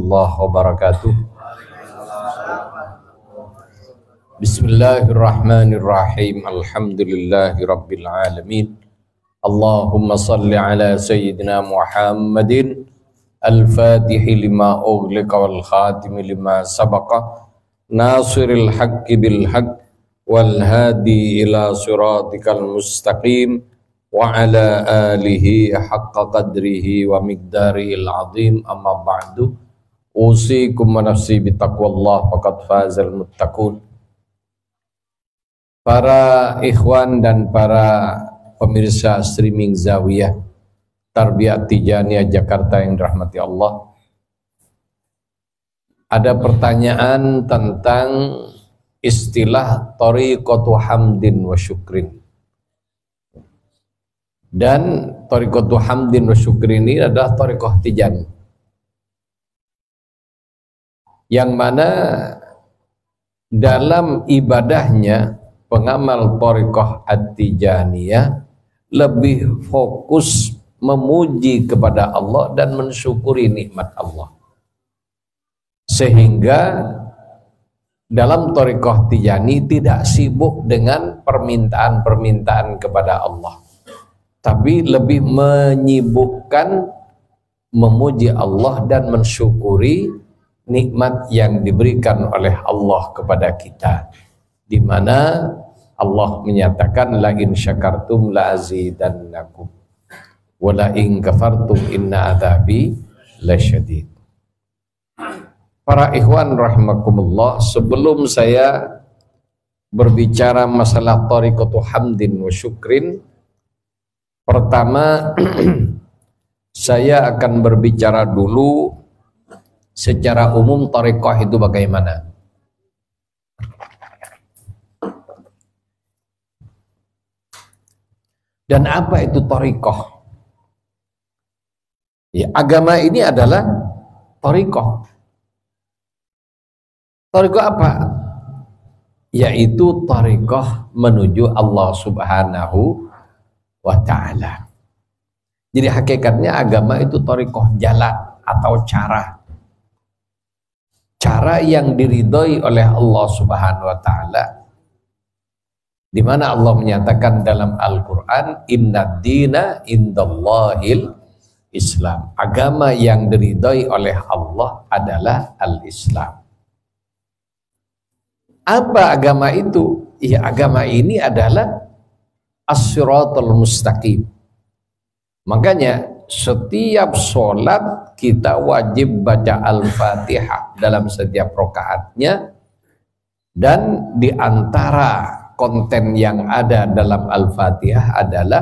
warahmatullahi wabarakatuh. Bismillahirrahmanirrahim. Alhamdulillahi rabbil alamin. Allahumma salli ala sayyidina Muhammadin al-fatihi lima ughliqa wal khatimi lima sabaqa nasiril haqqi bil haqq wal hadi ila siratikal mustaqim wa ala alihi haqqa qadrihi wa miqdaril azim. Amma ba'du, usikum wa nafsi bitaqwallah faqad fazal muttaqun. Para ikhwan dan para pemirsa streaming Zawiyah Tarbiyat Tijaniyah Jakarta yang dirahmati Allah, ada pertanyaan tentang istilah thariqatu hamdin wa syukrin. Dan thariqatu hamdin wa syukrin ini adalah thariqah Tijani, yang mana dalam ibadahnya pengamal thariqah at-Tijaniyah lebih fokus memuji kepada Allah dan mensyukuri nikmat Allah, sehingga dalam thariqah Tijani tidak sibuk dengan permintaan-permintaan kepada Allah, tapi lebih menyibukkan memuji Allah dan mensyukuri nikmat yang diberikan oleh Allah kepada kita, di mana Allah menyatakan la in syakartum la azidannakum wa la in kafartum inna adzabi lasyadid. Para ikhwan rahimakumullah, sebelum saya berbicara masalah thariqatu hamdin wa syukrin, pertama saya akan berbicara dulu secara umum thariqah itu bagaimana. Dan apa itu thariqah? Ya, agama ini adalah thariqah. Thariqah apa? Yaitu thariqah menuju Allah Subhanahu wa ta'ala. Jadi hakikatnya agama itu thariqah, jalan atau cara. Cara yang diridhoi oleh Allah Subhanahu wa ta'ala, di mana Allah menyatakan dalam Al-Quran, Inna dina indallahil Islam. Agama yang diridhoi oleh Allah adalah Al-Islam. Apa agama itu? Ya, agama ini adalah as-siratal mustaqim. Makanya setiap sholat kita wajib baca Al-Fatihah dalam setiap rakaatnya, dan di antara konten yang ada dalam Al-Fatihah adalah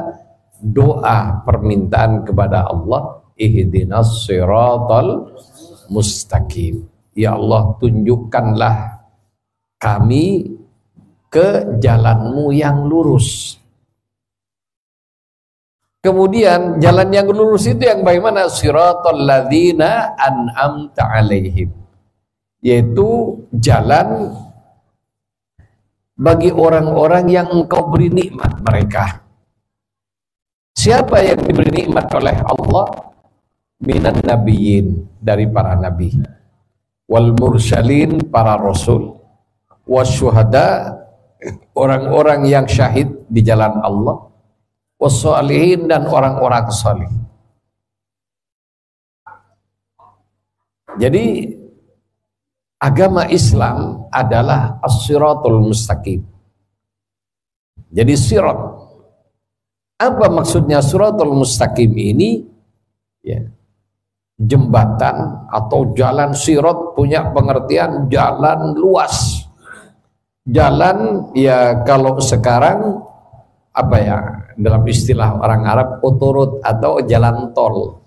doa permintaan kepada Allah, ihdinas siratal mustaqim. Ya Allah, tunjukkanlah kami ke jalanmu yang lurus. Kemudian jalan yang lurus itu yang bagaimana? Siratal ladzina an'amta alaihim, yaitu jalan bagi orang-orang yang engkau beri nikmat mereka. Siapa yang diberi nikmat oleh Allah? Minan nabiyyin, dari para nabi, wal mursalin, para rasul, wasyuhada, orang-orang yang syahid di jalan Allah, wassalihin, dan orang-orang salih. Jadi agama Islam adalah as-siratul mustaqim. Jadi sirat, apa maksudnya siratul mustaqim ini? Ya, jembatan atau jalan. Sirat punya pengertian jalan luas. Jalan, ya kalau sekarang apa ya, dalam istilah orang Arab, otorot atau jalan tol.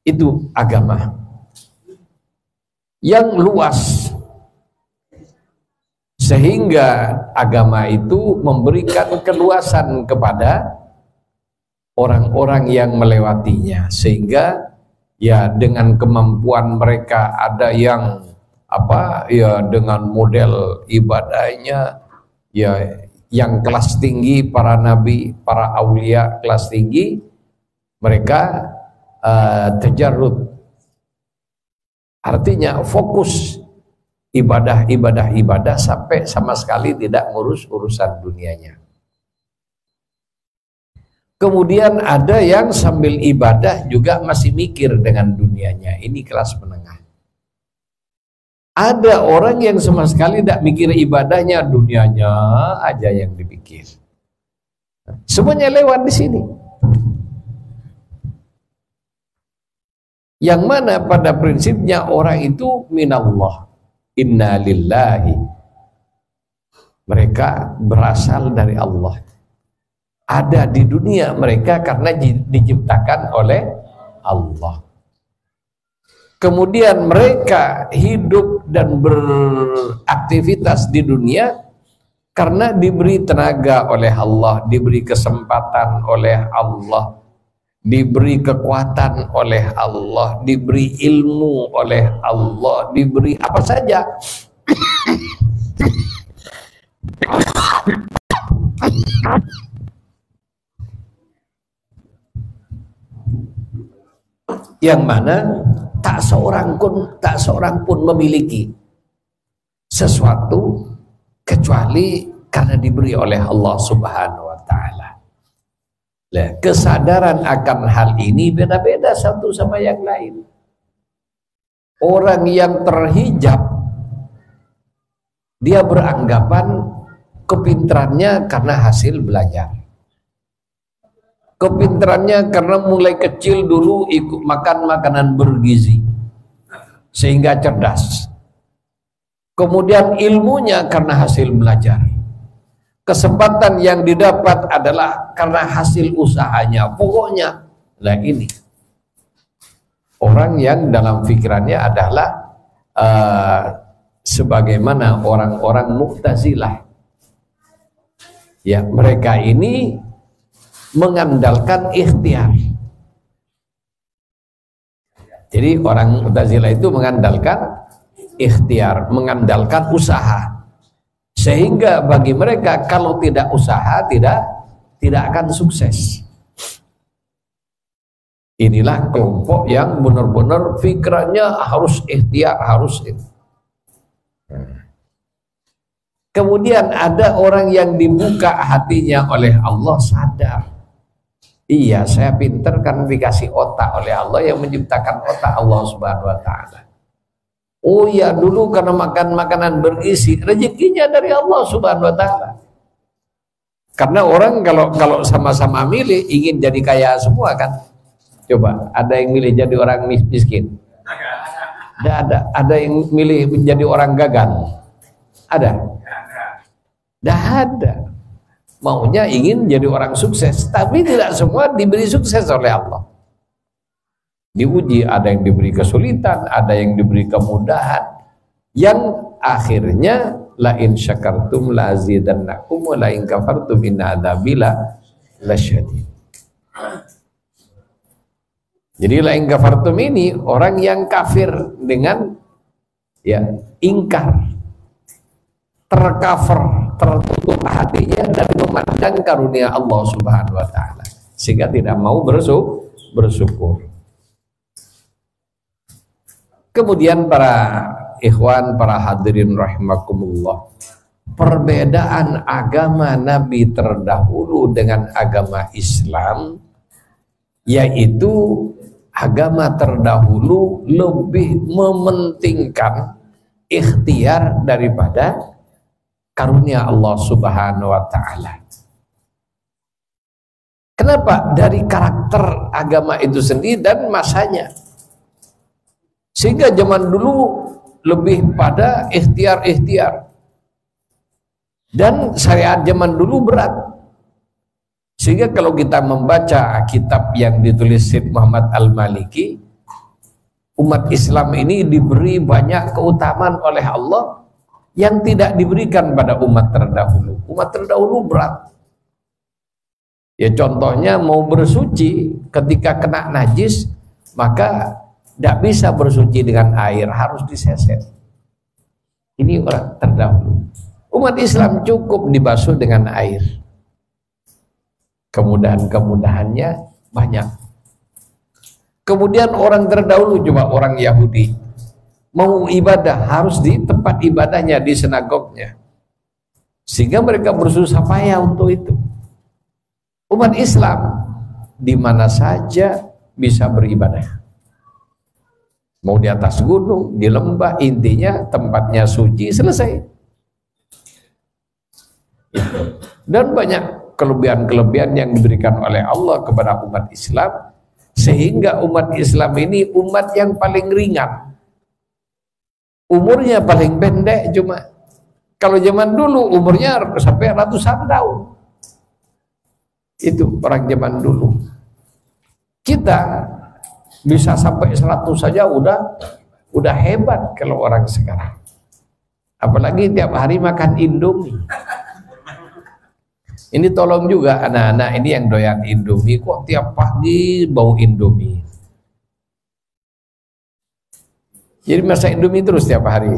Itu agama yang luas, sehingga agama itu memberikan keluasan kepada orang-orang yang melewatinya, sehingga ya dengan kemampuan mereka, ada yang apa ya dengan model ibadahnya ya yang kelas tinggi, para nabi, para aulia kelas tinggi, mereka tajarrud, artinya fokus ibadah sampai sama sekali tidak ngurus urusan dunianya. Kemudian ada yang sambil ibadah juga masih mikir dengan dunianya. Ini kelas menengah. Ada orang yang sama sekali tidak mikir ibadahnya, dunianya aja yang dipikir. Semuanya lewat di sini. Yang mana pada prinsipnya orang itu minallah, inna lillahi. Mereka berasal dari Allah. Ada di dunia mereka karena diciptakan oleh Allah. Kemudian mereka hidup dan beraktivitas di dunia karena diberi tenaga oleh Allah, diberi kesempatan oleh Allah, diberi kekuatan oleh Allah, diberi ilmu oleh Allah, diberi apa saja. Yang mana tak seorang pun memiliki sesuatu kecuali karena diberi oleh Allah Subhanahu wa taala. Nah, kesadaran akan hal ini beda-beda satu sama yang lain. Orang yang terhijab dia beranggapan kepintarannya karena hasil belajar. Kepintarannya karena mulai kecil dulu ikut makan makanan bergizi sehingga cerdas. Kemudian ilmunya karena hasil belajar. Kesempatan yang didapat adalah karena hasil usahanya. Pokoknya, nah ini orang yang dalam pikirannya adalah sebagaimana orang-orang Mu'tazilah. Ya, mereka ini mengandalkan ikhtiar. Jadi orang Mu'tazilah itu mengandalkan ikhtiar, mengandalkan usaha. Sehingga bagi mereka kalau tidak usaha tidak akan sukses. Inilah kelompok yang benar-benar pikirannya harus ikhtiar, harus itu. Kemudian ada orang yang dibuka hatinya oleh Allah, sadar. Iya, saya pinter kan dikasih otak oleh Allah, yang menciptakan otak Allah Subhanahu wa taala. Oh ya, dulu karena makan makanan bergizi, rezekinya dari Allah Subhanahu wa taala. Karena orang kalau sama-sama milih ingin jadi kaya semua kan. Coba, ada yang milih jadi orang miskin? Tidak ada. Ada yang milih menjadi orang gagal? Ada? Tidak ada. Maunya ingin jadi orang sukses, tapi tidak semua diberi sukses oleh Allah. Diuji, ada yang diberi kesulitan, ada yang diberi kemudahan, yang akhirnya la in syakartum la azidannakum wa la in kafartum inna adzabi lasyadid. Jadi la in kafartum ini orang yang kafir dengan ya ingkar, tercover, tertutup hatinya dan memandang karunia Allah Subhanahu wa taala sehingga tidak mau bersyukur. Kemudian para ikhwan, para hadirin rahimakumullah, perbedaan agama Nabi terdahulu dengan agama Islam yaitu agama terdahulu lebih mementingkan ikhtiar daripada karunia Allah Subhanahu wa taala. Kenapa? Dari karakter agama itu sendiri dan masanya. Sehingga zaman dulu lebih pada ikhtiar-ikhtiar. Dan syariat zaman dulu berat. Sehingga kalau kita membaca kitab yang ditulis Syed Muhammad Al-Maliki, umat Islam ini diberi banyak keutamaan oleh Allah yang tidak diberikan pada umat terdahulu. Umat terdahulu berat. Ya contohnya mau bersuci ketika kena najis, maka tidak bisa bersuci dengan air, harus diseset. Ini orang terdahulu. Umat Islam cukup dibasuh dengan air. Kemudahan-kemudahannya banyak. Kemudian orang terdahulu coba orang Yahudi mau ibadah harus di tempat ibadahnya, di sinagognya, sehingga mereka bersusah payah untuk itu. Umat Islam di mana saja bisa beribadah, mau di atas gunung, di lembah, intinya tempatnya suci, selesai. Dan banyak kelebihan-kelebihan yang diberikan oleh Allah kepada umat Islam, sehingga umat Islam ini umat yang paling ringan, umurnya paling pendek. Cuma kalau zaman dulu umurnya sampai ratusan tahun, itu orang zaman dulu. Kita bisa sampai 100 saja udah hebat kalau orang sekarang. Apalagi tiap hari makan Indomie. Ini tolong juga anak-anak ini yang doyan Indomie, kok tiap pagi bau Indomie. Jadi masak Indomie terus tiap hari.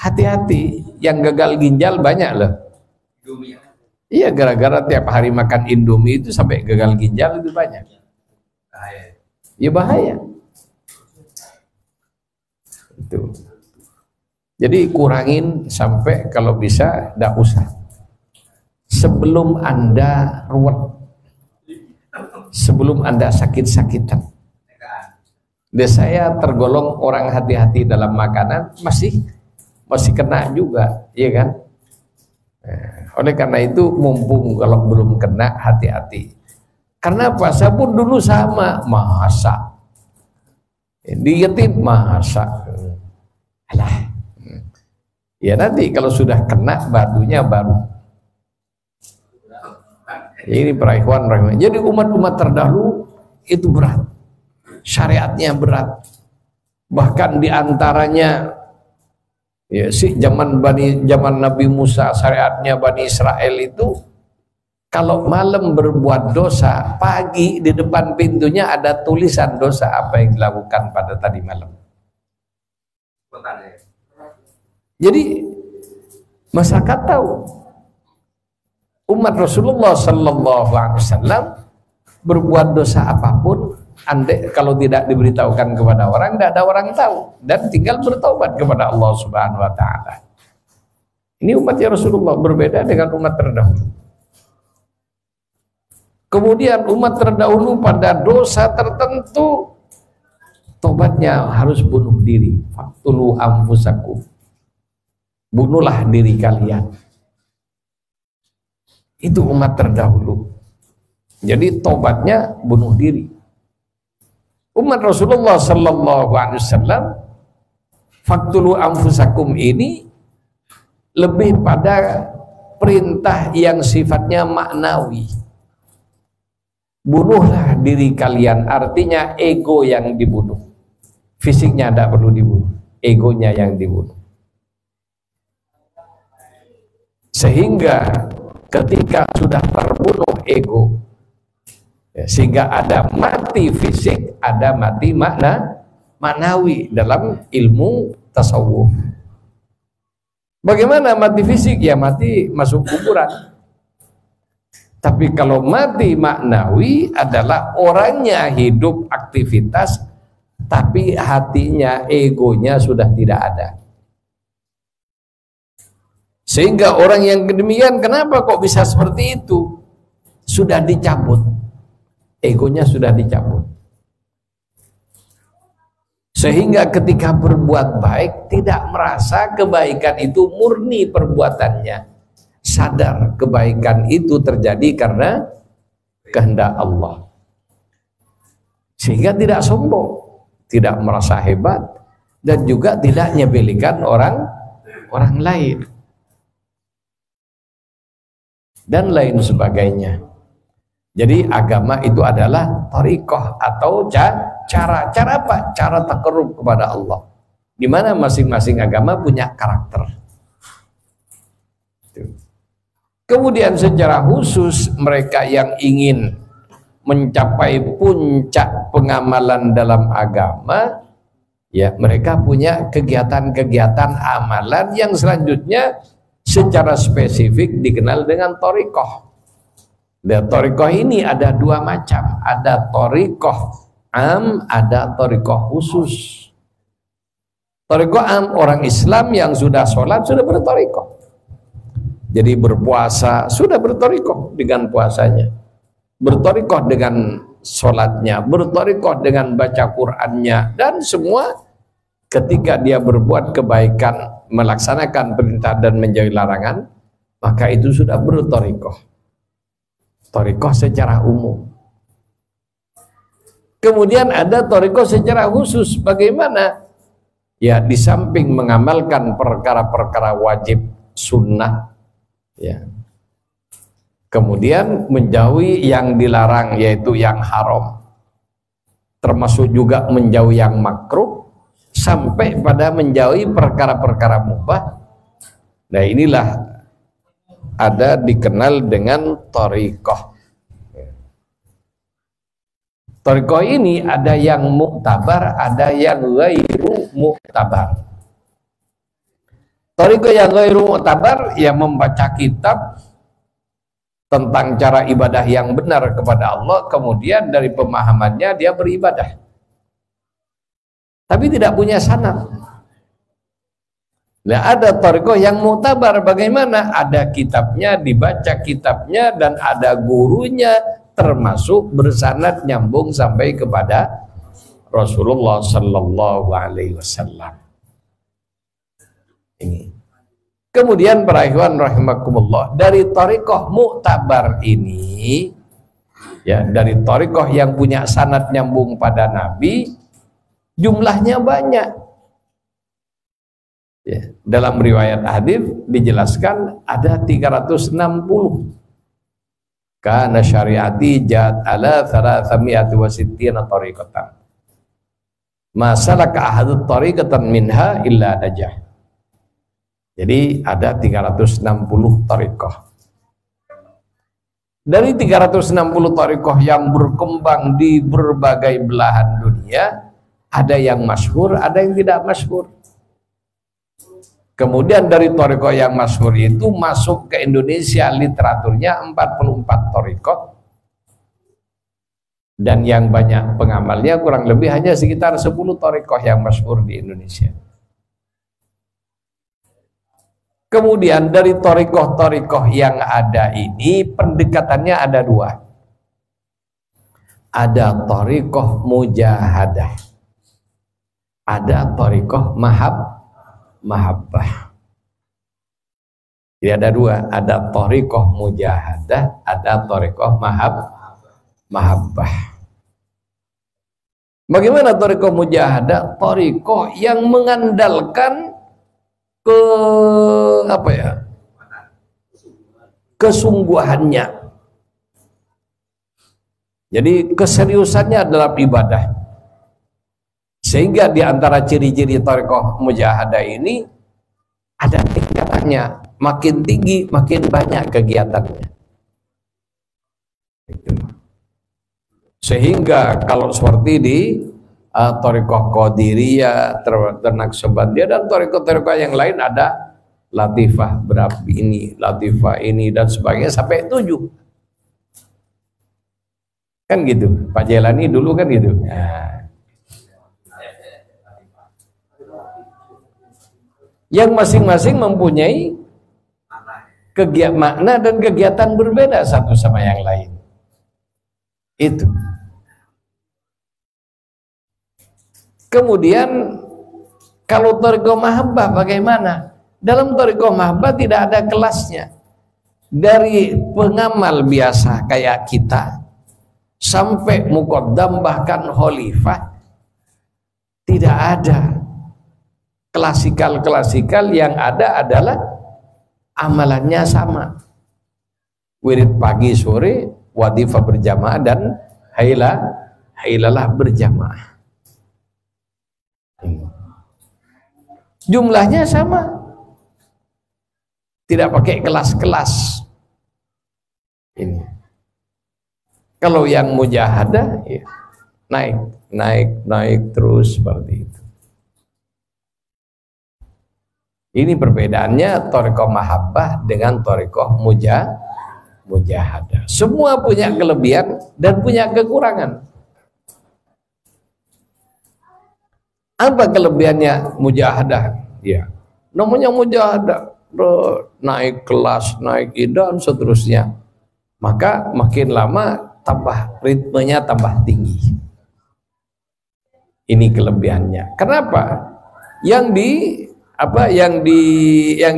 Hati-hati, yang gagal ginjal banyak loh. Iya, gara-gara tiap hari makan Indomie itu sampai gagal ginjal itu banyak. Ya bahaya. Itu. Jadi kurangin sampai kalau bisa tidak usah. Sebelum Anda ruwet, sebelum Anda sakit-sakitan. Dan saya tergolong orang hati-hati dalam makanan, masih kena juga, iya kan? Oleh karena itu mumpung kalau belum kena, hati-hati. Karena apa? Saya pun dulu sama, masak, dietin masak. Alah, ya nanti kalau sudah kena batunya baru. Ini para ikhwan. Jadi umat-umat terdahulu itu berat, syariatnya berat. Bahkan diantaranya ya zaman Nabi Musa, syariatnya Bani Israel itu kalau malam berbuat dosa, pagi di depan pintunya ada tulisan dosa apa yang dilakukan pada tadi malam. Jadi masyarakat tahu. Umat Rasulullah Sallallahu Alaihi Wasallam berbuat dosa apapun, andai kalau tidak diberitahukan kepada orang, tidak ada orang tahu, dan tinggal bertaubat kepada Allah Subhanahu Wa Taala. Ini umatnya Rasulullah berbeda dengan umat terdahulu. Kemudian umat terdahulu pada dosa tertentu, tobatnya harus bunuh diri. Faqtulu anfusakum, bunuhlah diri kalian. Itu umat terdahulu. Jadi tobatnya bunuh diri. Umat Rasulullah Sallallahu Alaihi Wasallam, faqtulu anfusakum ini lebih pada perintah yang sifatnya maknawi. Bunuhlah diri kalian, artinya ego yang dibunuh. Fisiknya tidak perlu dibunuh, egonya yang dibunuh. Sehingga ketika sudah terbunuh ego, ya, sehingga ada mati fisik, ada mati maknawi dalam ilmu tasawuf. Bagaimana mati fisik? Ya mati masuk kuburan. Tapi kalau mati maknawi adalah orangnya hidup aktivitas, tapi hatinya, egonya sudah tidak ada. Sehingga orang yang demikian, kenapa kok bisa seperti itu? Sudah dicabut, egonya sudah dicabut. Sehingga ketika berbuat baik, tidak merasa kebaikan itu murni perbuatannya. Sadar kebaikan itu terjadi karena kehendak Allah. Sehingga tidak sombong, tidak merasa hebat, dan juga tidak nyebelikan orang lain. Dan lain sebagainya. Jadi agama itu adalah thariqah atau cara apa? Cara taqarrub kepada Allah. Di mana masing-masing agama punya karakter. Kemudian secara khusus mereka yang ingin mencapai puncak pengamalan dalam agama, ya mereka punya kegiatan-kegiatan amalan yang selanjutnya secara spesifik dikenal dengan thariqah. Dan thariqah ini ada dua macam, ada thariqah am, ada thariqah khusus. Thariqah am, orang Islam yang sudah sholat sudah berthariqah. Jadi berpuasa sudah berthariqah dengan puasanya, berthariqah dengan sholatnya, berthariqah dengan baca Qur'annya, dan semua ketika dia berbuat kebaikan, melaksanakan perintah dan menjauhi larangan, maka itu sudah berthariqah. Thariqah secara umum. Kemudian ada thariqah secara khusus. Bagaimana? Ya, di samping mengamalkan perkara-perkara wajib sunnah, ya, kemudian menjauhi yang dilarang, yaitu yang haram, termasuk juga menjauhi yang makruh, sampai pada menjauhi perkara-perkara mubah. Nah, inilah ada dikenal dengan thariqah. Thariqah ini ada yang muktabar, ada yang ghairu muktabar. Thariqah yang ghairu muktabar, ya membaca kitab tentang cara ibadah yang benar kepada Allah, kemudian dari pemahamannya dia beribadah, tapi tidak punya sanad. Nah, ada thariqah yang muktabar. Bagaimana? Ada kitabnya, dibaca kitabnya, dan ada gurunya, termasuk bersanad nyambung sampai kepada Rasulullah Sallallahu Alaihi Wasallam. Ini. Kemudian para ikhwan rahimakumullah, dari thariqah muktabar ini, ya, dari thariqah yang punya sanad nyambung pada Nabi, jumlahnya banyak. Ya, dalam riwayat hadis dijelaskan ada 360. Karena syariati jat ala 360 tariqatan. Masalaka ahadut tariqatan minha illa najah. Jadi ada 360 tariqah. Dari 360 tariqah yang berkembang di berbagai belahan dunia, ada yang masyhur, ada yang tidak masyhur. Kemudian dari thariqah yang masyhur itu masuk ke Indonesia literaturnya 44 thariqah, dan yang banyak pengamalnya kurang lebih hanya sekitar 10 thariqah yang masyhur di Indonesia. Kemudian dari thariqah-thariqah yang ada ini, pendekatannya ada dua. Ada thariqah mujahadah, ada thariqah mahabbah. Jadi ada dua, ada thariqah mujahadah, ada thariqah mahabbah. Bagaimana thariqah mujahadah? Thariqah yang mengandalkan kesungguhannya. Jadi keseriusannya dalam ibadah. Sehingga di antara ciri-ciri thariqah mujahadah ini ada tingkatannya, makin tinggi makin banyak kegiatannya. Sehingga kalau seperti di thariqah qadiriyah, Naqsabandiyah, dan thariqah-thariqah yang lain ada latifah berapa ini, latifah ini, dan sebagainya sampai 7. Kan gitu, Pak Jailani dulu kan gitu. Nah, yang masing-masing mempunyai kegiatan makna dan kegiatan berbeda satu sama yang lain. Itu. Kemudian kalau thariqah mahabbah bagaimana? Dalam thariqah mahabbah tidak ada kelasnya. Dari pengamal biasa kayak kita sampai muqaddam bahkan khalifah, tidak ada. Klasikal yang ada adalah amalannya sama. Wirid pagi sore, wadifah berjamaah, dan hailalah berjamaah. Jumlahnya sama. Tidak pakai kelas-kelas. Ini. Kalau yang mujahadah, ya, naik terus seperti itu. Ini perbedaannya thariqah mahabbah dengan thariqah mujahadah. Semua punya kelebihan dan punya kekurangan. Apa kelebihannya mujahadah? Ya, namanya mujahadah, naik kelas, naik dan seterusnya. Maka makin lama tambah ritmenya tambah tinggi. Ini kelebihannya. Kenapa? Yang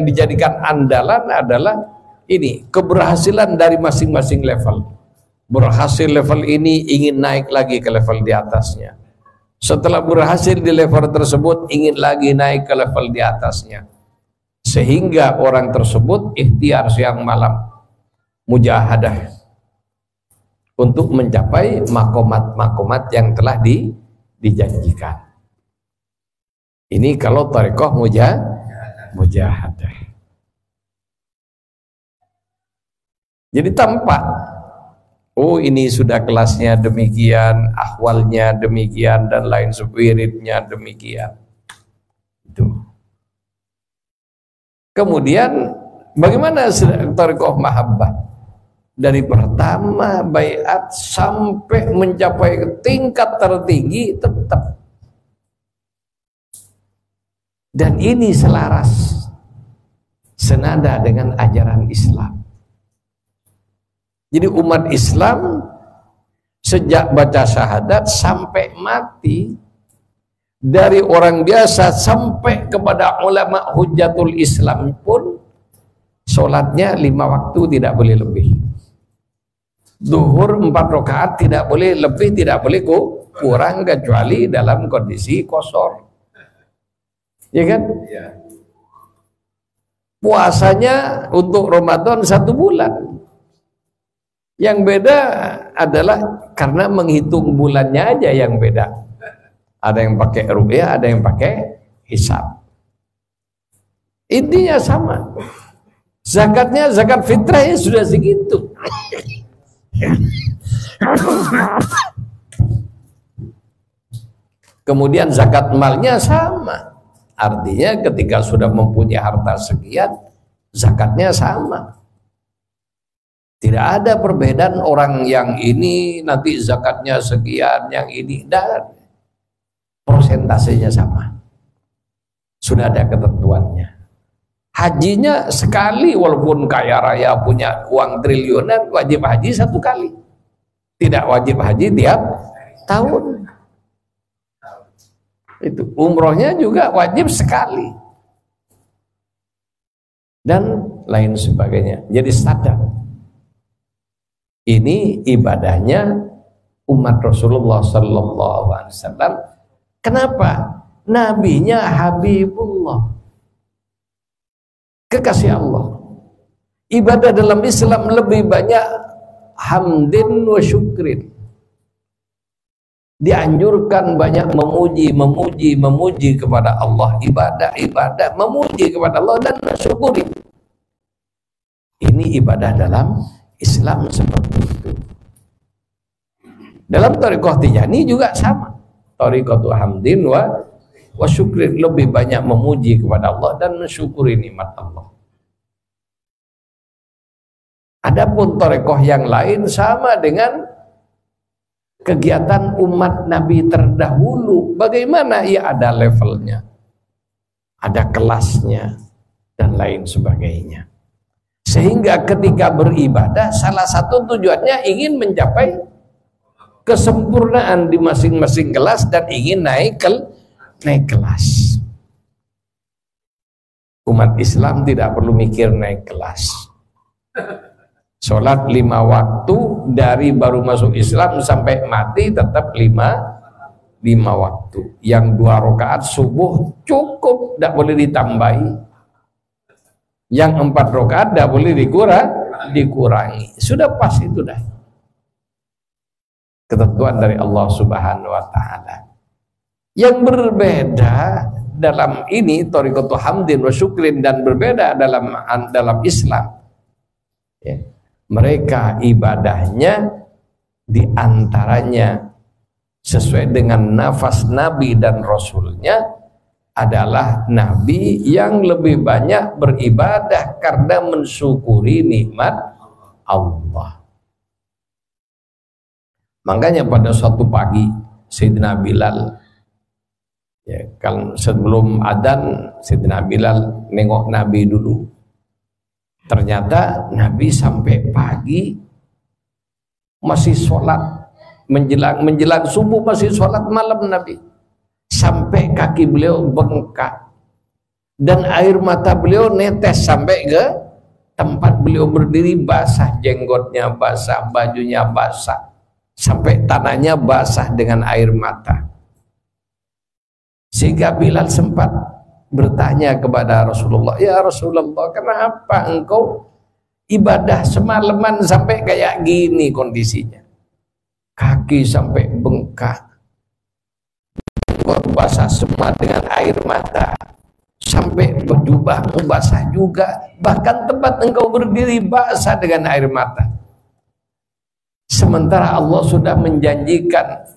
dijadikan andalan adalah ini keberhasilan dari masing-masing level. Berhasil level ini ingin naik lagi ke level di atasnya. Setelah berhasil di level tersebut ingin lagi naik ke level di atasnya. Sehingga orang tersebut ikhtiar siang malam mujahadah untuk mencapai makomat-makomat yang telah dijanjikan. Ini kalau thariqah mujahadah. Jadi tampak, oh ini sudah kelasnya demikian, ahwalnya demikian, dan lain spiritnya demikian. Itu. Kemudian bagaimana thariqah mahabbah? Dari pertama baiat sampai mencapai tingkat tertinggi tetap. Dan ini selaras senada dengan ajaran Islam. Jadi umat Islam sejak baca syahadat sampai mati, dari orang biasa sampai kepada ulama hujatul Islam pun sholatnya 5 waktu tidak boleh lebih. Zuhur 4 rakaat tidak boleh lebih, tidak boleh kurang kecuali dalam kondisi kosor. Ya kan? Ya. Puasanya untuk Ramadan 1 bulan. Yang beda adalah karena menghitung bulannya aja yang beda. Ada yang pakai ru'yah, ada yang pakai hisab. Intinya sama. Zakatnya, zakat fitrahnya sudah segitu. Kemudian zakat malnya sama. Artinya ketika sudah mempunyai harta sekian, zakatnya sama. Tidak ada perbedaan orang yang ini nanti zakatnya sekian, yang ini dan persentasenya sama. Sudah ada ketentuannya. Hajinya sekali, walaupun kaya raya punya uang triliunan, wajib haji 1 kali. Tidak wajib haji tiap tahun. Itu umrohnya juga wajib sekali. Dan lain sebagainya. Jadi sadar. Ini ibadahnya umat Rasulullah sallallahu alaihi wasallam. Kenapa? Nabinya Habibullah. Kekasih Allah. Ibadah dalam Islam lebih banyak hamdin wa syukrin. Dianjurkan banyak memuji kepada Allah, ibadah, memuji kepada Allah dan mensyukuri. Ini ibadah dalam Islam seperti itu. Dalam thariqah Tijaniyah juga sama. Thariqatu hamdin wa syukrin, lebih banyak memuji kepada Allah dan mensyukuri nikmat Allah. Adapun thariqah yang lain sama dengan kegiatan umat Nabi terdahulu. Bagaimana? Ya ada levelnya, ada kelasnya, dan lain sebagainya. Sehingga ketika beribadah, salah satu tujuannya ingin mencapai kesempurnaan di masing-masing kelas dan ingin naik kelas. Umat Islam tidak perlu mikir naik kelas. Sholat 5 waktu dari baru masuk Islam sampai mati tetap 5 waktu. Yang 2 rakaat subuh cukup, tidak boleh ditambahi. Yang 4 rakaat tidak boleh dikurangi. Sudah pas itu dah. Ketentuan dari Allah Subhanahu wa taala. Yang berbeda dalam ini thariqatu hamdin wa syukrin, dan berbeda dalam Islam. Ya. Mereka ibadahnya diantaranya sesuai dengan nafas Nabi dan Rasulnya adalah Nabi yang lebih banyak beribadah karena mensyukuri nikmat Allah. Makanya pada suatu pagi Sayyidina Bilal Kalau sebelum adzan Sayyidina Bilal nengok Nabi dulu. Ternyata Nabi sampai pagi masih sholat, menjelang subuh masih sholat malam Nabi, sampai kaki beliau bengkak dan air mata beliau netes sampai ke tempat beliau berdiri, basah jenggotnya, basah bajunya, basah sampai tanahnya basah dengan air mata. Sehingga Bilal sempat bertanya kepada Rasulullah, ya Rasulullah, kenapa engkau ibadah semalaman sampai kayak gini kondisinya? Kaki sampai bengkak, basah semua dengan air mata, sampai berjubah basah juga, bahkan tempat engkau berdiri basah dengan air mata. Sementara Allah sudah menjanjikan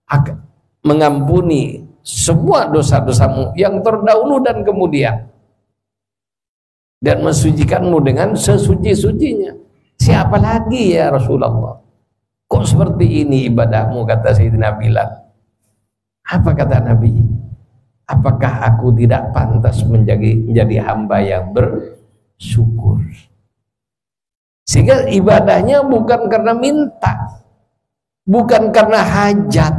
akan mengampuni semua dosa-dosamu yang terdahulu dan kemudian, dan mensucikanmu dengan sesuci-sucinya. Siapa lagi ya Rasulullah? Kok seperti ini ibadahmu, kata Sayyidina Bilal. Apa kata Nabi? Apakah aku tidak pantas menjadi hamba yang bersyukur? Sehingga ibadahnya bukan karena minta, bukan karena hajat,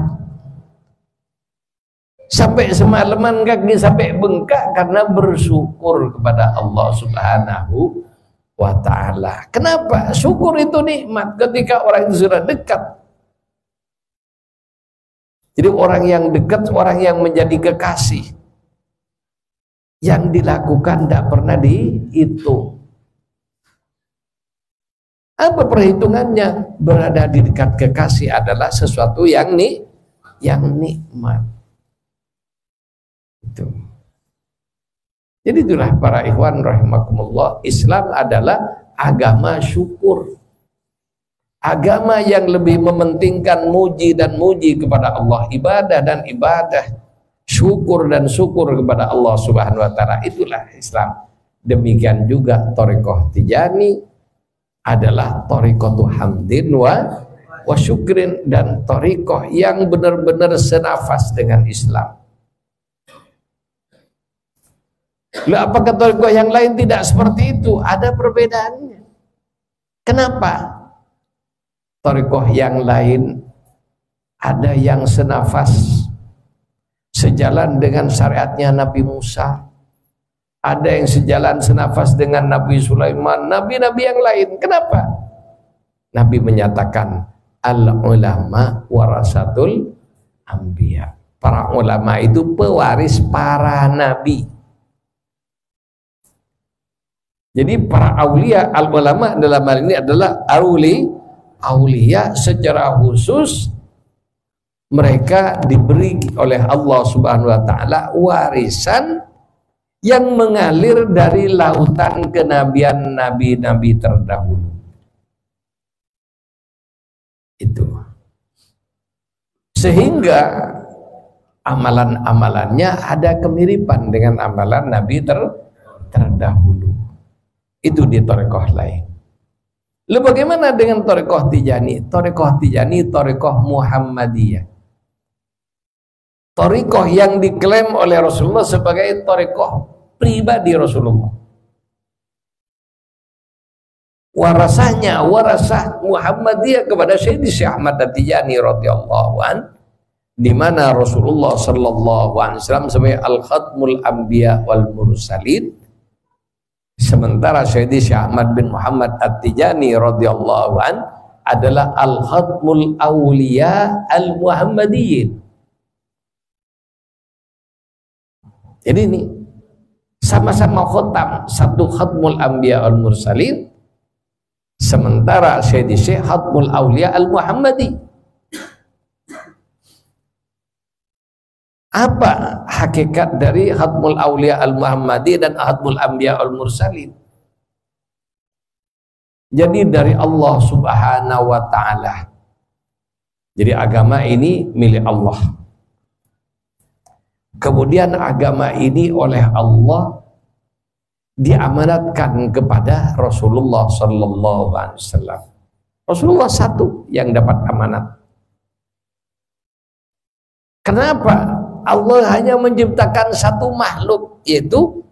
sampai semalaman kaki sampai bengkak karena bersyukur kepada Allah Subhanahu wa ta'ala. Kenapa? Syukur itu nikmat ketika orang itu sudah dekat. Jadi orang yang dekat, orang yang menjadi kekasih, yang dilakukan tidak pernah dihitung. Apa perhitungannya? Berada di dekat kekasih adalah sesuatu yang nikmat. Itu. Jadi itulah para ikhwan rahimakumullah, Islam adalah agama syukur. Agama yang lebih mementingkan muji dan muji kepada Allah, ibadah dan ibadah, syukur dan syukur kepada Allah Subhanahu wa taala. Itulah Islam. Demikian juga thariqah Tijani adalah thariqatu hamdin wa syukrin, dan thariqah yang benar-benar senafas dengan Islam. Lalu apakah thariqah yang lain tidak seperti itu? Ada perbedaannya. Kenapa? Thariqah yang lain ada yang senafas, sejalan dengan syariatnya Nabi Musa, ada yang sejalan senafas dengan Nabi Sulaiman, nabi-nabi yang lain. Kenapa? Nabi menyatakan al-ulama warasatul anbiya. Para ulama itu pewaris para nabi. Jadi para aulia, al-ulama dalam hal ini adalah aulia secara khusus, mereka diberi oleh Allah Subhanahu wa taala warisan yang mengalir dari lautan kenabian nabi-nabi terdahulu. Itu. Sehingga amalan-amalannya ada kemiripan dengan amalan nabi terdahulu. Itu di thariqah lain. Lalu bagaimana dengan thariqah Tijani? Thariqah Tijani thariqah Muhammadiyah. Thariqah yang diklaim oleh Rasulullah sebagai thariqah pribadi Rasulullah. Warasahnya, warasah Muhammadiyah kepada Sayyidi Syekh Ahmad At-Tijani radhiyallahu an, di mana Rasulullah sallallahu alaihi wasallam sebagai al-khatmul anbiya wal mursalin, sementara Sayyidi Syekh Ahmad bin Muhammad At-Tijani radhiyallahu an adalah al-khatmul awliya al-muhammadiyyin. Jadi ini sama-sama khatam, satu khatmul anbiya al-mursalin, sementara Sayyidi Syekh khatmul awliya al-muhammadi. Apa hakikat dari khatmul awliya al-muhammadi dan khatmul anbiya al-mursalin? Jadi dari Allah Subhanahu wa ta'ala. Jadi agama ini milik Allah. Kemudian agama ini oleh Allah diamanatkan kepada Rasulullah sallallahu alaihi wasallam. Rasulullah satu yang dapat amanat. Kenapa Allah hanya menciptakan satu makhluk, yaitu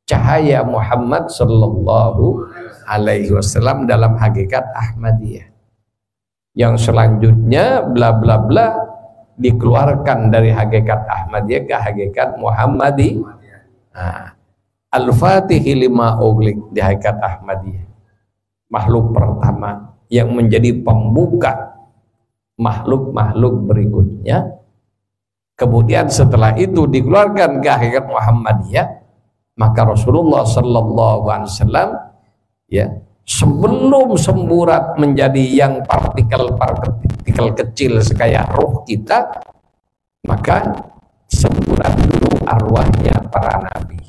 cahaya Muhammad sallallahu alaihi wasallam dalam hakikat Ahmadiyah. Yang selanjutnya bla bla bla dikeluarkan dari hakikat Ahmadiyah ke hakikat Muhammadiyah. Nah, Al-Fatih lima ughliq di hakikat Ahmadiyah. Makhluk pertama yang menjadi pembuka makhluk-makhluk berikutnya. Kemudian setelah itu dikeluarkan ke hakikat Muhammadiyah, maka Rasulullah sallallahu alaihi wasallam ya, sebelum semburat menjadi yang partikel kecil sekaya roh kita, maka semburat dulu arwahnya para nabi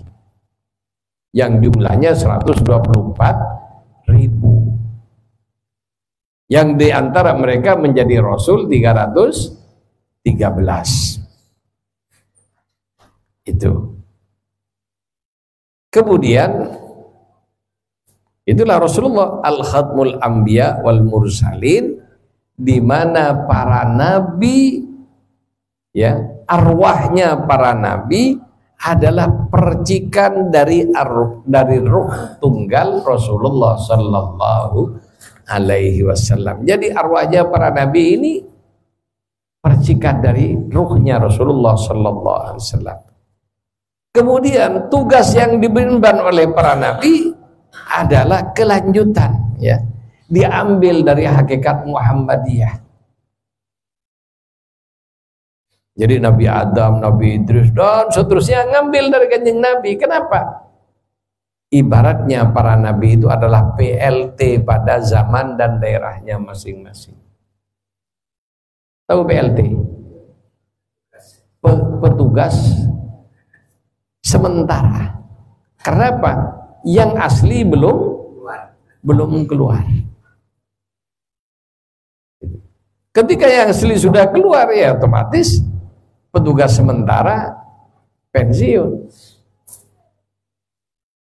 yang jumlahnya 124.000, yang diantara mereka menjadi Rasul 313. Itu. Kemudian itulah Rasulullah al-khatmul anbiya wal mursalin, di mana para nabi ya, arwahnya para nabi adalah percikan dari ruh tunggal Rasulullah sallallahu alaihi wasallam. Jadi arwahnya para nabi ini percikan dari ruhnya Rasulullah sallallahu alaihi wasallam. Kemudian tugas yang diemban oleh para nabi adalah kelanjutan, ya, diambil dari hakikat Muhammadiyah. Jadi Nabi Adam, Nabi Idris dan seterusnya ngambil dari kanjeng Nabi. Kenapa? Ibaratnya para nabi itu adalah PLT pada zaman dan daerahnya masing-masing. Tahu PLT? Petugas sementara. Kenapa? Yang asli belum keluar. Ketika yang asli sudah keluar, ya otomatis petugas sementara pensiun.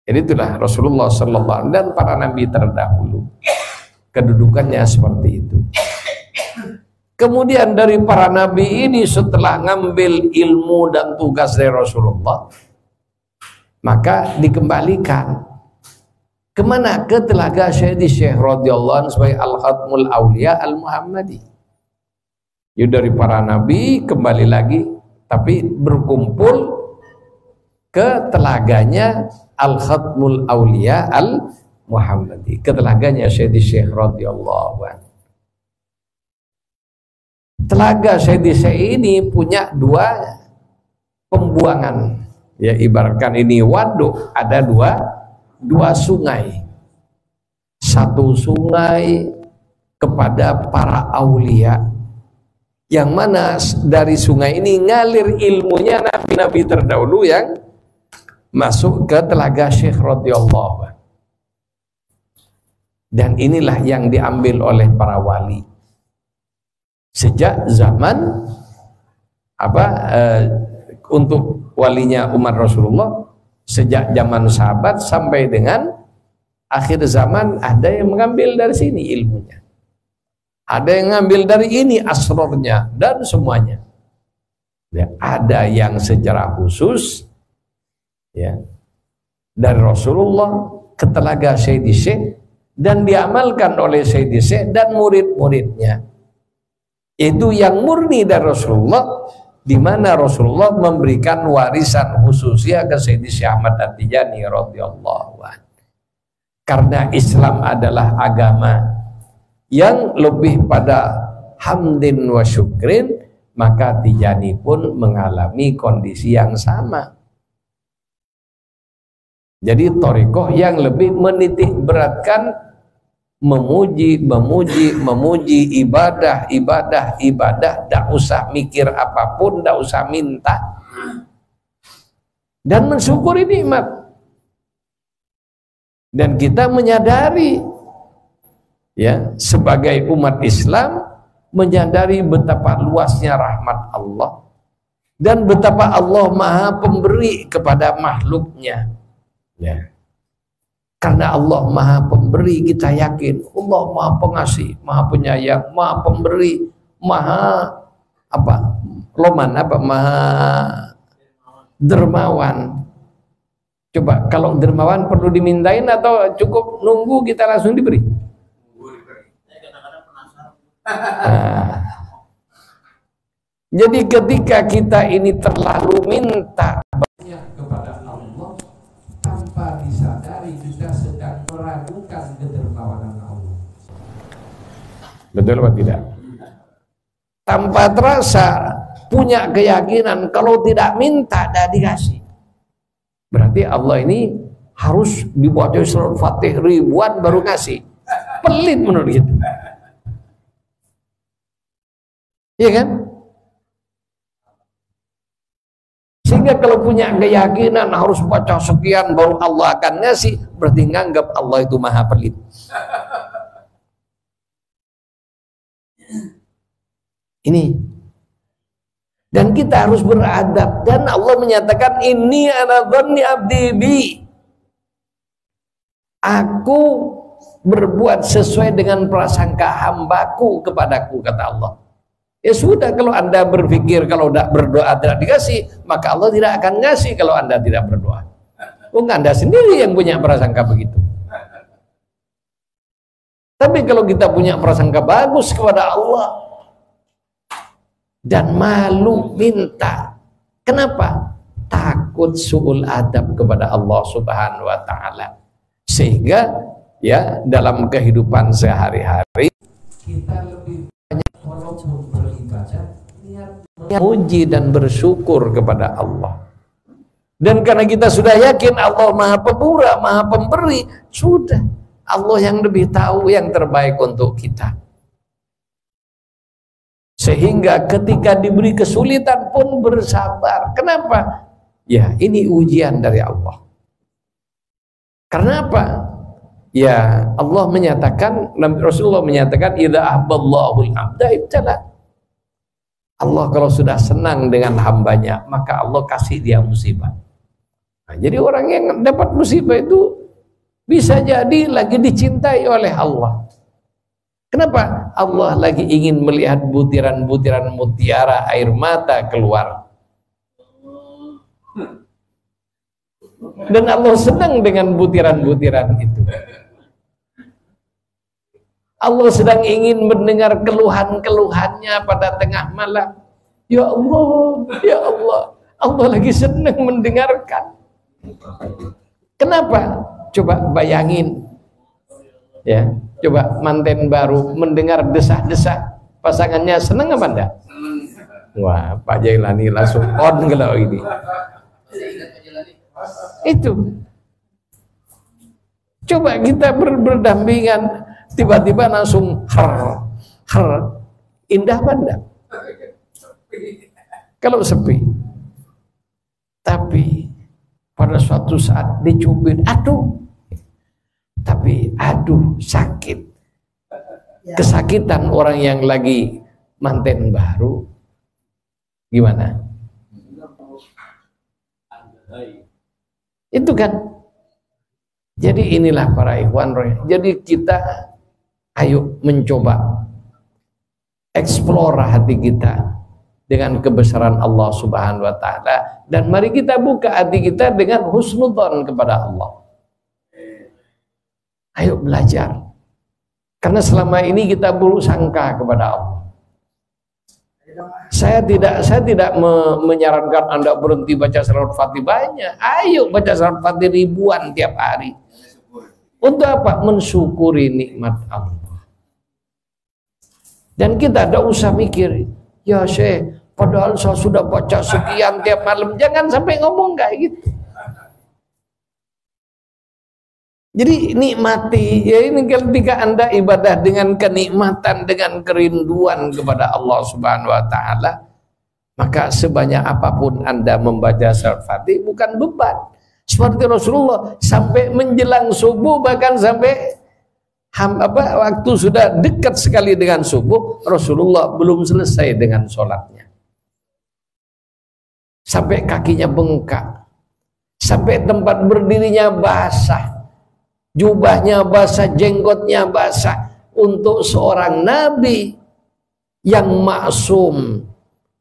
Jadi itulah Rasulullah sallallahu alaihi wasallam dan para nabi terdahulu, kedudukannya seperti itu. Kemudian dari para nabi ini setelah ngambil ilmu dan tugas dari Rasulullah, maka dikembalikan kemana? Ke telaga Sayyidi Syekh radhiyallahu anhu sebagai Al-Khatmul Auliya Al-Muhammadi. Ya, dari para nabi kembali lagi, tapi berkumpul ke telaganya Al-Khatmul Auliya Al-Muhammadi, ke telaganya Sayyidi Syekh radhiyallahu anhu. Telaga Sayyidi Syekh ini punya dua pembuangan. Ya, ibaratkan ini waduk, ada dua sungai. Satu sungai kepada para aulia, yang mana dari sungai ini ngalir ilmunya nabi-nabi terdahulu yang masuk ke telaga Syekh radhiyallahu anhu. Dan inilah yang diambil oleh para wali sejak zaman untuk walinya umat Rasulullah, sejak zaman sahabat sampai dengan akhir zaman, ada yang mengambil dari sini ilmunya, ada yang mengambil dari ini asrornya dan semuanya. Ya, ada yang secara khusus ya dari Rasulullah ke telaga Sayyidi Syekh dan diamalkan oleh Sayyidi Syekh dan murid-muridnya. Itu yang murni dari Rasulullah, di mana Rasulullah memberikan warisan khususnya ke Sayyidi Syekh Ahmad At-Tijani radhiyallahu anhu. Karena Islam adalah agama yang lebih pada hamdin wa syukrin, maka Tijani pun mengalami kondisi yang sama. Jadi thariqah yang lebih menitik beratkan memuji, ibadah, tidak usah mikir apapun, tidak usah minta, dan mensyukuri nikmat. Dan kita menyadari, ya, sebagai umat Islam menyadari betapa luasnya rahmat Allah dan betapa Allah Maha Pemberi kepada makhluknya. Ya. Karena Allah Maha Pemberi, kita yakin Allah Maha Pengasih, Maha Penyayang, Maha Pemberi, Maha loman, apa maha dermawan. Coba kalau dermawan perlu dimintain atau cukup nunggu kita langsung diberi? Jadi ketika kita ini terlalu minta banyak kepada Allah tanpa disadari kita sedang meragukan kedermawanan Allah. Betul atau tidak? Tanpa terasa punya keyakinan kalau tidak minta tidak dikasih. Berarti Allah ini harus dibaca surat Fatih ribuan baru ngasih. Pelit menurut kita. Iya kan? Sehingga kalau punya keyakinan harus baca sekian baru Allah akan ngasih, berarti nganggap Allah itu maha pelit. Ini. Dan kita harus beradab, dan Allah menyatakan ini ana dhanni abdi bi. Aku berbuat sesuai dengan prasangka hambaku kepadaku, kata Allah. Ya sudah, kalau Anda berpikir kalau tidak berdoa tidak dikasih, maka Allah tidak akan ngasih kalau Anda tidak berdoa. Anda sendiri yang punya prasangka begitu. Tapi kalau kita punya prasangka bagus kepada Allah dan malu minta, kenapa? Takut su'ul adab kepada Allah Subhanahu wa ta'ala. Sehingga ya dalam kehidupan sehari-hari kita lebih banyak walaupun beribadah memuji dan bersyukur kepada Allah. Dan karena kita sudah yakin Allah maha pemurah, maha pemberi, sudah Allah yang lebih tahu yang terbaik untuk kita. Sehingga ketika diberi kesulitan pun bersabar. Kenapa? Ya, ini ujian dari Allah. Karena apa? Ya, Allah menyatakan, Rasulullah menyatakan, idza ahballahu al-'abda ibtala. Allah kalau sudah senang dengan hambanya, maka Allah kasih dia musibah. Nah, jadi orang yang dapat musibah itu bisa jadi lagi dicintai oleh Allah. Kenapa? Allah lagi ingin melihat butiran-butiran mutiara air mata keluar. Dan Allah senang dengan butiran-butiran itu. Allah sedang ingin mendengar keluhan-keluhannya pada tengah malam. Ya Allah, ya Allah. Allah lagi senang mendengarkan. Kenapa? Coba bayangin. Ya. Coba manten baru mendengar desah-desah pasangannya, senang apa enggak? Wah, Pak Jailani langsung on kalau ini. Itu. Coba kita berdampingan, tiba-tiba langsung indah apa enggak? Kalau sepi. Tapi pada suatu saat dicubit, aduh. Tapi aduh sakit. Kesakitan orang yang lagi manten baru gimana? Itu kan. Jadi inilah para ikhwan. Jadi kita ayo mencoba eksplor hati kita dengan kebesaran Allah Subhanahu wa ta'ala, dan mari kita buka hati kita dengan husnudzon kepada Allah. Ayo belajar. Karena selama ini kita buruk sangka kepada Allah. Saya tidak menyarankan Anda berhenti baca surat Fatih banyak. Ayo baca surat Fatih ribuan tiap hari. Untuk apa? Mensyukuri nikmat Allah. Dan kita tidak usah mikir, ya Syekh, padahal saya sudah baca sekian tiap malam. Jangan sampai ngomong kayak gitu. Jadi nikmati, ya ini ketika Anda ibadah dengan kenikmatan, dengan kerinduan kepada Allah Subhanahu wa ta'ala, maka sebanyak apapun Anda membaca surat Fatih bukan beban. Seperti Rasulullah sampai menjelang subuh, bahkan sampai waktu sudah dekat sekali dengan subuh, Rasulullah belum selesai dengan sholatnya. Sampai kakinya bengkak, sampai tempat berdirinya basah. Jubahnya basah, jenggotnya basah. Untuk seorang nabi yang maksum,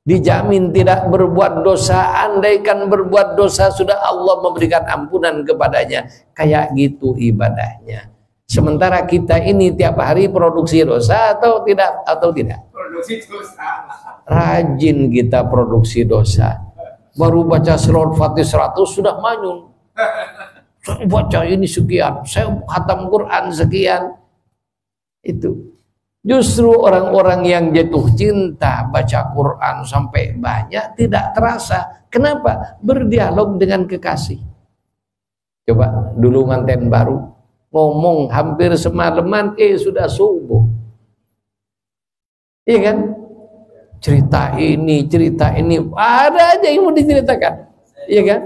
dijamin tidak berbuat dosa. Andaikan berbuat dosa sudah Allah memberikan ampunan kepadanya. Kayak gitu ibadahnya. Sementara kita ini tiap hari produksi dosa atau tidak? Produksi dosa. Rajin kita produksi dosa. Baru baca surat Fatihah 100 sudah manyun. Saya baca ini sekian, saya khatam Quran sekian. Itu justru orang-orang yang jatuh cinta baca Quran sampai banyak tidak terasa. Kenapa? Berdialog dengan kekasih. Coba dulu manten baru ngomong hampir semalaman, sudah subuh. Iya kan? Cerita ini ada aja yang mau diceritakan. Iya kan?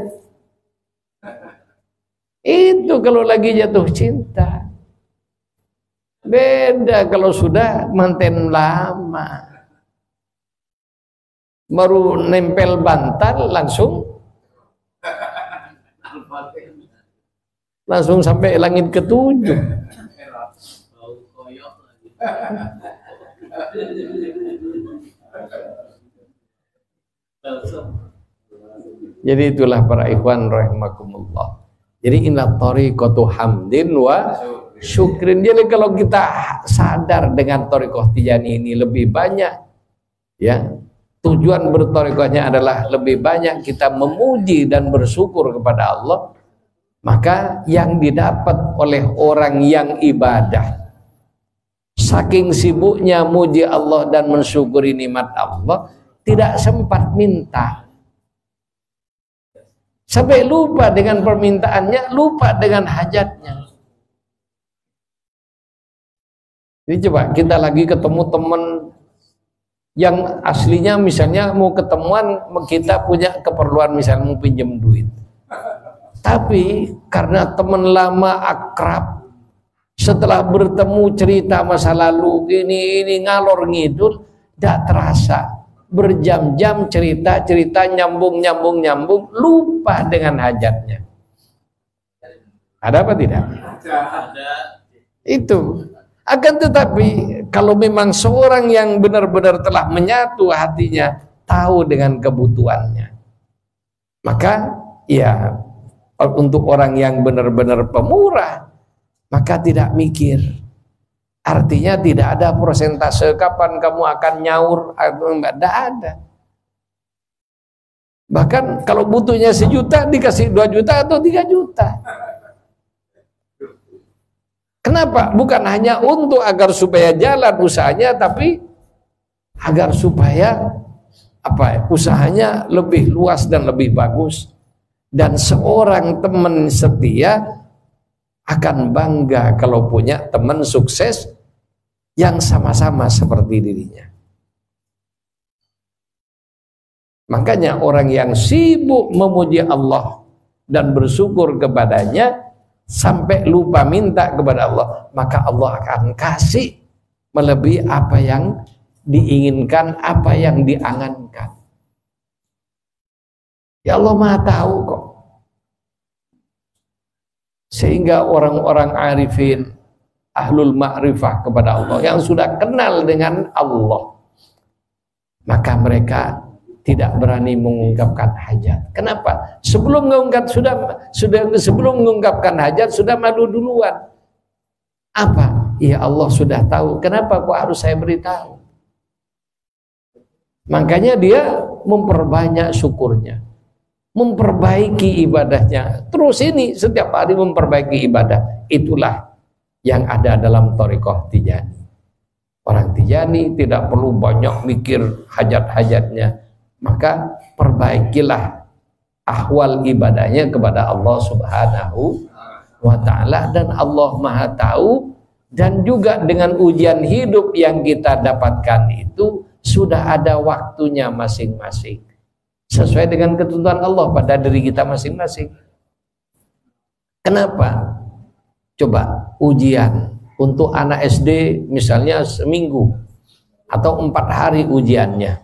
Itu kalau lagi jatuh cinta. Beda kalau sudah manten lama. Baru nempel bantal langsung sampai langit ketujuh. Jadi itulah para ikhwan rahimakumullah. Jadi inna tariqatu hamdin wa syukrin. Jadi kalau kita sadar dengan thariqah Tijaniyah ini lebih banyak, ya, tujuan berthariqahnya adalah lebih banyak kita memuji dan bersyukur kepada Allah, maka yang didapat oleh orang yang ibadah saking sibuknya muji Allah dan mensyukuri nikmat Allah, tidak sempat minta. Sampai lupa dengan permintaannya, lupa dengan hajatnya. Jadi coba kita lagi ketemu teman yang aslinya misalnya mau ketemuan, kita punya keperluan misalnya mau pinjam duit. Tapi karena teman lama akrab, setelah bertemu cerita masa lalu ini ngalor ngidul, tidak terasa. Berjam-jam cerita nyambung, lupa dengan hajatnya. Ada apa tidak? Ada. Itu. Akan tetapi kalau memang seorang yang benar-benar telah menyatu hatinya, tahu dengan kebutuhannya, maka ya untuk orang yang benar-benar pemurah, maka tidak mikir. Artinya tidak ada persentase kapan kamu akan nyaur atau enggak, ada. Bahkan kalau butuhnya 1 juta dikasih 2 juta atau 3 juta. Kenapa? Bukan hanya untuk agar supaya jalan usahanya, tapi agar supaya usahanya lebih luas dan lebih bagus. Dan seorang teman setia akan bangga kalau punya teman sukses yang sama-sama seperti dirinya. Makanya orang yang sibuk memuji Allah dan bersyukur kepadanya sampai lupa minta kepada Allah, maka Allah akan kasih melebihi apa yang diinginkan, apa yang diangankan. Ya Allah Maha tahu kok. Sehingga orang-orang arifin, ahlul ma'rifah kepada Allah, yang sudah kenal dengan Allah, maka mereka tidak berani mengungkapkan hajat. Kenapa? Sebelum mengungkapkan hajat sudah malu duluan. Apa? Ya Allah sudah tahu. Kenapa kok harus saya beritahu? Makanya dia memperbanyak syukurnya, memperbaiki ibadahnya. Terus ini setiap hari memperbaiki ibadah. Itulah yang ada dalam thariqah Tijani. Orang Tijani tidak perlu banyak mikir hajat-hajatnya, maka perbaikilah ahwal ibadahnya kepada Allah Subhanahu wa ta'ala, dan Allah Maha tahu. Dan juga dengan ujian hidup yang kita dapatkan itu sudah ada waktunya masing-masing, sesuai dengan ketentuan Allah pada diri kita masing-masing. Kenapa? Coba ujian untuk anak SD misalnya seminggu atau 4 hari ujiannya,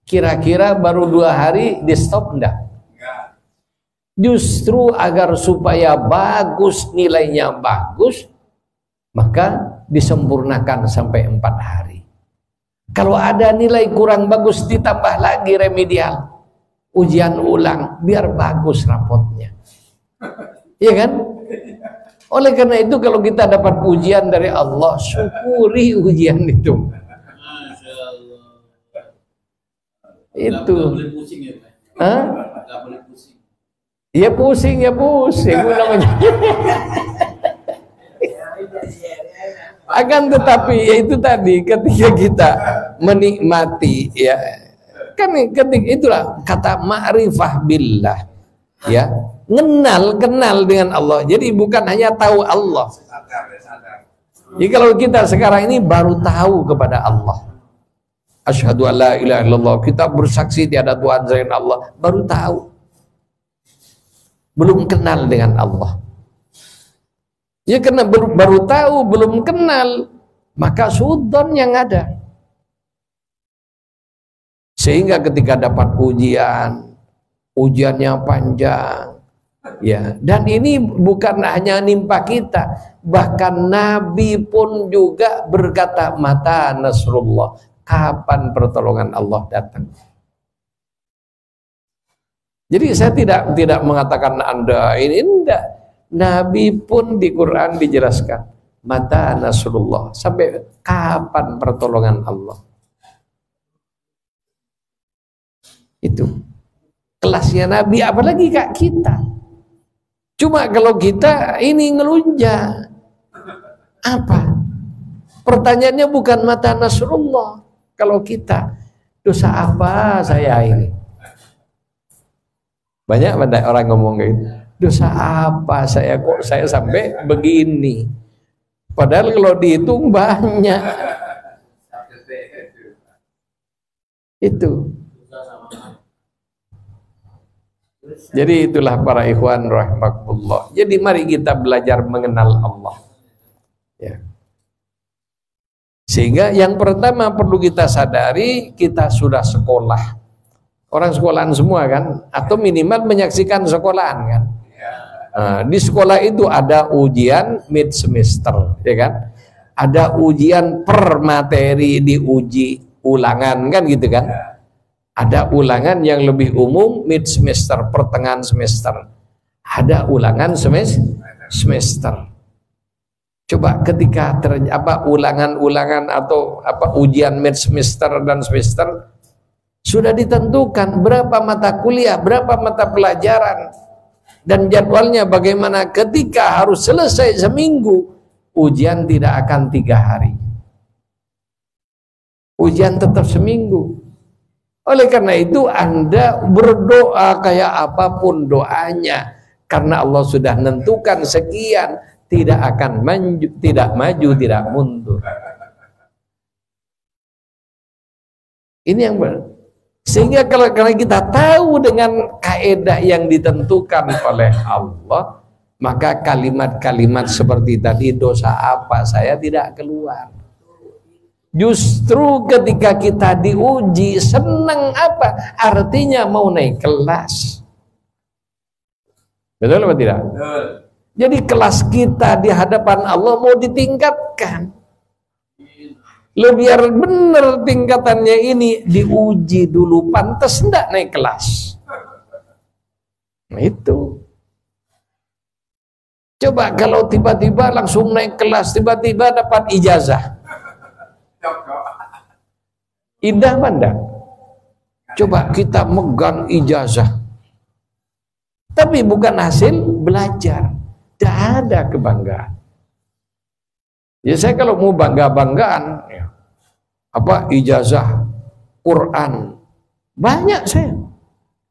kira-kira baru 2 hari di stop enggak? Justru agar supaya bagus, nilainya bagus, maka disempurnakan sampai 4 hari. Kalau ada nilai kurang bagus ditambah lagi remedial, ujian ulang biar bagus rapotnya. Iya kan? Oleh karena itu kalau kita dapat ujian dari Allah, syukuri ujian itu. Itu. Hah? Ya pusing namanya. Akan tetapi ya itu tadi ketika kita menikmati ya kan ketika itulah kata ma'rifah billah ya, kenal dengan Allah. Jadi bukan hanya tahu Allah. Jadi kalau kita sekarang ini baru tahu kepada Allah, asyhadu alla ilaha illallah, kita bersaksi tiada Tuhan selain Allah, baru tahu, belum kenal dengan Allah. Ya karena baru tahu, belum kenal, maka sudzon yang ada. Sehingga ketika dapat ujiannya panjang, ya. Dan ini bukan hanya nimpa kita, bahkan Nabi pun juga berkata, mata nasrullah, kapan pertolongan Allah datang. Jadi saya tidak mengatakan Anda ini enggak. Nabi pun di Quran dijelaskan mata nasrullah, sampai kapan pertolongan Allah. Itu kelasnya Nabi, apalagi kak kita. Cuma kalau kita ini ngelunjak, apa? Pertanyaannya bukan mata nasrullah. Kalau kita, dosa apa saya ini? Banyak orang ngomong kayak gitu. Dosa apa saya kok saya sampai begini? Padahal kalau dihitung banyak. Itu. Jadi itulah para ikhwan rahimakumullah. Jadi mari kita belajar mengenal Allah. Ya. Sehingga yang pertama perlu kita sadari, kita sudah sekolah. Orang sekolahan semua kan, atau minimal menyaksikan sekolahan kan. Di sekolah itu ada ujian mid semester, ya kan? Ada ujian per materi, diuji ulangan kan gitu kan? Ada ulangan yang lebih umum mid semester, pertengahan semester. Ada ulangan semester. Coba ketika ulangan-ulangan atau ujian mid semester dan semester sudah ditentukan berapa mata kuliah, berapa mata pelajaran, dan jadwalnya bagaimana. Ketika harus selesai seminggu, ujian tidak akan 3 hari, ujian tetap seminggu. Oleh karena itu Anda berdoa kayak apapun doanya, karena Allah sudah menentukan sekian, tidak akan tidak maju, tidak mundur. Ini yang benar. Sehingga kalau kita tahu dengan kaidah yang ditentukan oleh Allah, maka kalimat-kalimat seperti tadi, dosa apa saya tidak keluar. Justru ketika kita diuji, senang apa? Artinya mau naik kelas. Betul atau tidak? Betul. Jadi kelas kita di hadapan Allah mau ditingkatkan. Lo biar bener tingkatannya ini, diuji dulu, pantas enggak naik kelas. Nah itu. Coba kalau tiba-tiba langsung naik kelas, tiba-tiba dapat ijazah. Indah mana? Coba kita megang ijazah, tapi bukan hasil belajar, tidak ada kebanggaan. Ya saya kalau mau bangga-banggaan, ijazah Quran, banyak saya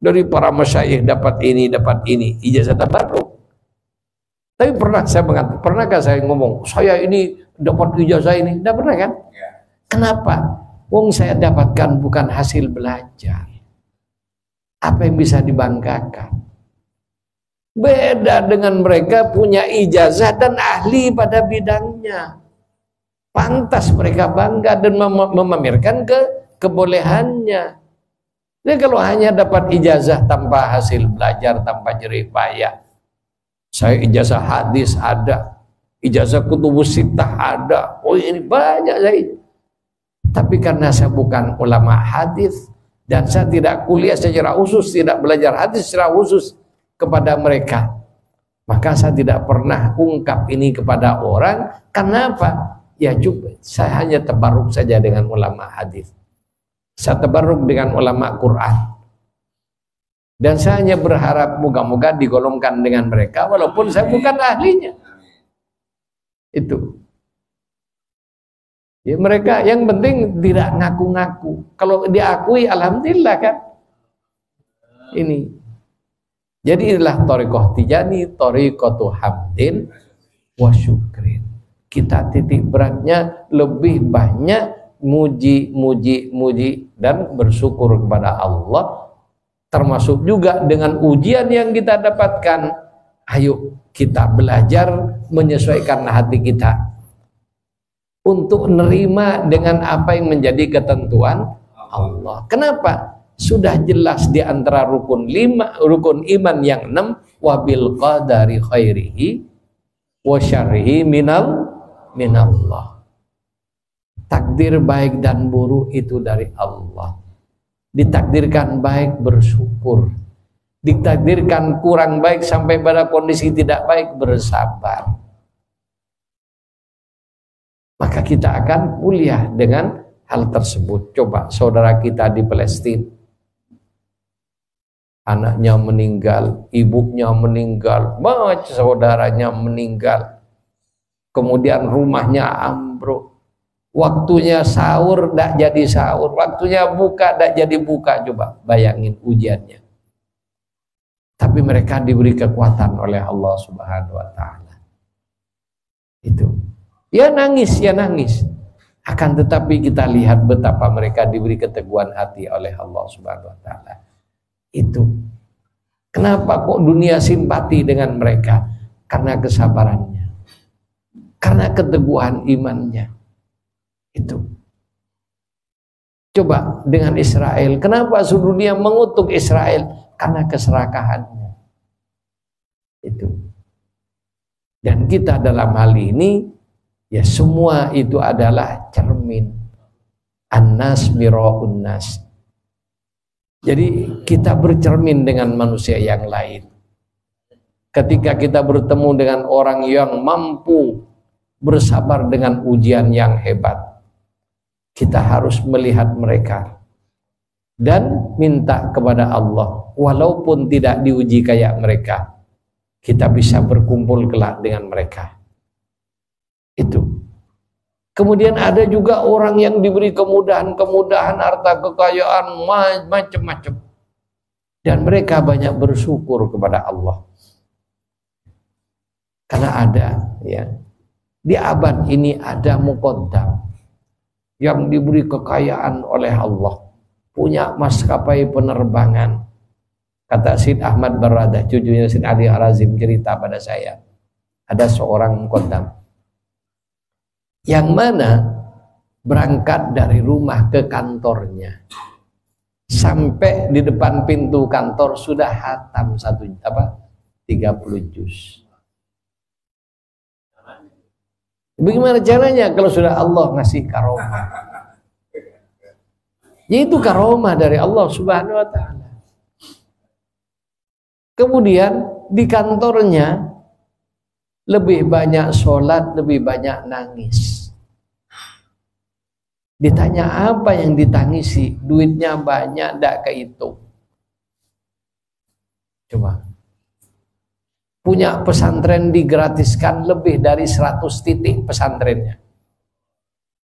dari para masyayikh dapat ini, ijazah tabarruk. Tapi pernahkah saya ngomong, saya ini dapat ijazah ini? Tidak pernah kan? Kenapa? Wong saya dapatkan bukan hasil belajar. Apa yang bisa dibanggakan? Beda dengan mereka punya ijazah dan ahli pada bidangnya. Pantas mereka bangga dan memamerkan kebolehannya. Jadi kalau hanya dapat ijazah tanpa hasil belajar, tanpa jerih payah, saya ijazah hadis ada, ijazah kutubus sittah ada, oh ini banyak saya. Tapi karena saya bukan ulama hadis dan saya tidak kuliah secara khusus, tidak belajar hadis secara khusus kepada mereka, maka saya tidak pernah ungkap ini kepada orang. Kenapa? Ya juga saya hanya tabarruk saja dengan ulama hadis. Saya tabarruk dengan ulama Quran. Dan saya hanya berharap moga-moga digolongkan dengan mereka walaupun saya bukan ahlinya. Itu. Ya, mereka yang penting tidak ngaku-ngaku. Kalau diakui alhamdulillah kan. Ini. Jadi inilah thariqah Tijani, thariqatu hamdin wa syukrin. Kita titik beratnya lebih banyak muji dan bersyukur kepada Allah, termasuk juga dengan ujian yang kita dapatkan. Ayo kita belajar menyesuaikan hati kita untuk menerima dengan apa yang menjadi ketentuan Allah. Kenapa? Sudah jelas di antara rukun iman yang 6, wabil qadari khairihi wa syarrihi minallah. Takdir baik dan buruk itu dari Allah. Ditakdirkan baik bersyukur, ditakdirkan kurang baik sampai pada kondisi tidak baik bersabar. Maka kita akan mulia dengan hal tersebut. Coba saudara kita di Palestina, anaknya meninggal, ibunya meninggal, saudaranya meninggal, kemudian rumahnya ambruk, waktunya sahur tidak jadi sahur, waktunya buka tidak jadi buka. Coba bayangin ujiannya. Tapi mereka diberi kekuatan oleh Allah Subhanahu wa Ta'ala. Itu. Ya nangis. Akan tetapi kita lihat betapa mereka diberi keteguhan hati oleh Allah Subhanahu wa Ta'ala. Itu. Kenapa kok dunia simpati dengan mereka? Karena kesabarannya, karena keteguhan imannya. Itu. Coba dengan Israel, kenapa seluruh dunia mengutuk Israel? Karena keserakahannya. Itu. Dan kita dalam hal ini, ya semua itu adalah cermin. An-nas mira'un nas. Jadi kita bercermin dengan manusia yang lain. Ketika kita bertemu dengan orang yang mampu bersabar dengan ujian yang hebat, kita harus melihat mereka dan minta kepada Allah, walaupun tidak diuji kayak mereka, kita bisa berkumpul kelak dengan mereka. Itu. Kemudian ada juga orang yang diberi kemudahan, harta kekayaan, macam-macam. Dan mereka banyak bersyukur kepada Allah. Karena ada, ya, di abad ini ada muqaddam yang diberi kekayaan oleh Allah, punya maskapai penerbangan. Kata Syed Ahmad Baradah, cucunya Syed Ali Harazim, cerita pada saya, ada seorang muqaddam yang mana berangkat dari rumah ke kantornya, sampai di depan pintu kantor sudah hatam 30 juz. Bagaimana caranya kalau sudah Allah ngasih karomah? Yaitu karomah dari Allah Subhanahu wa Ta'ala. Kemudian di kantornya lebih banyak sholat, lebih banyak nangis. Ditanya apa yang ditangisi, duitnya banyak, tidak kehitung. Coba. Punya pesantren digratiskan lebih dari 100 titik pesantrennya.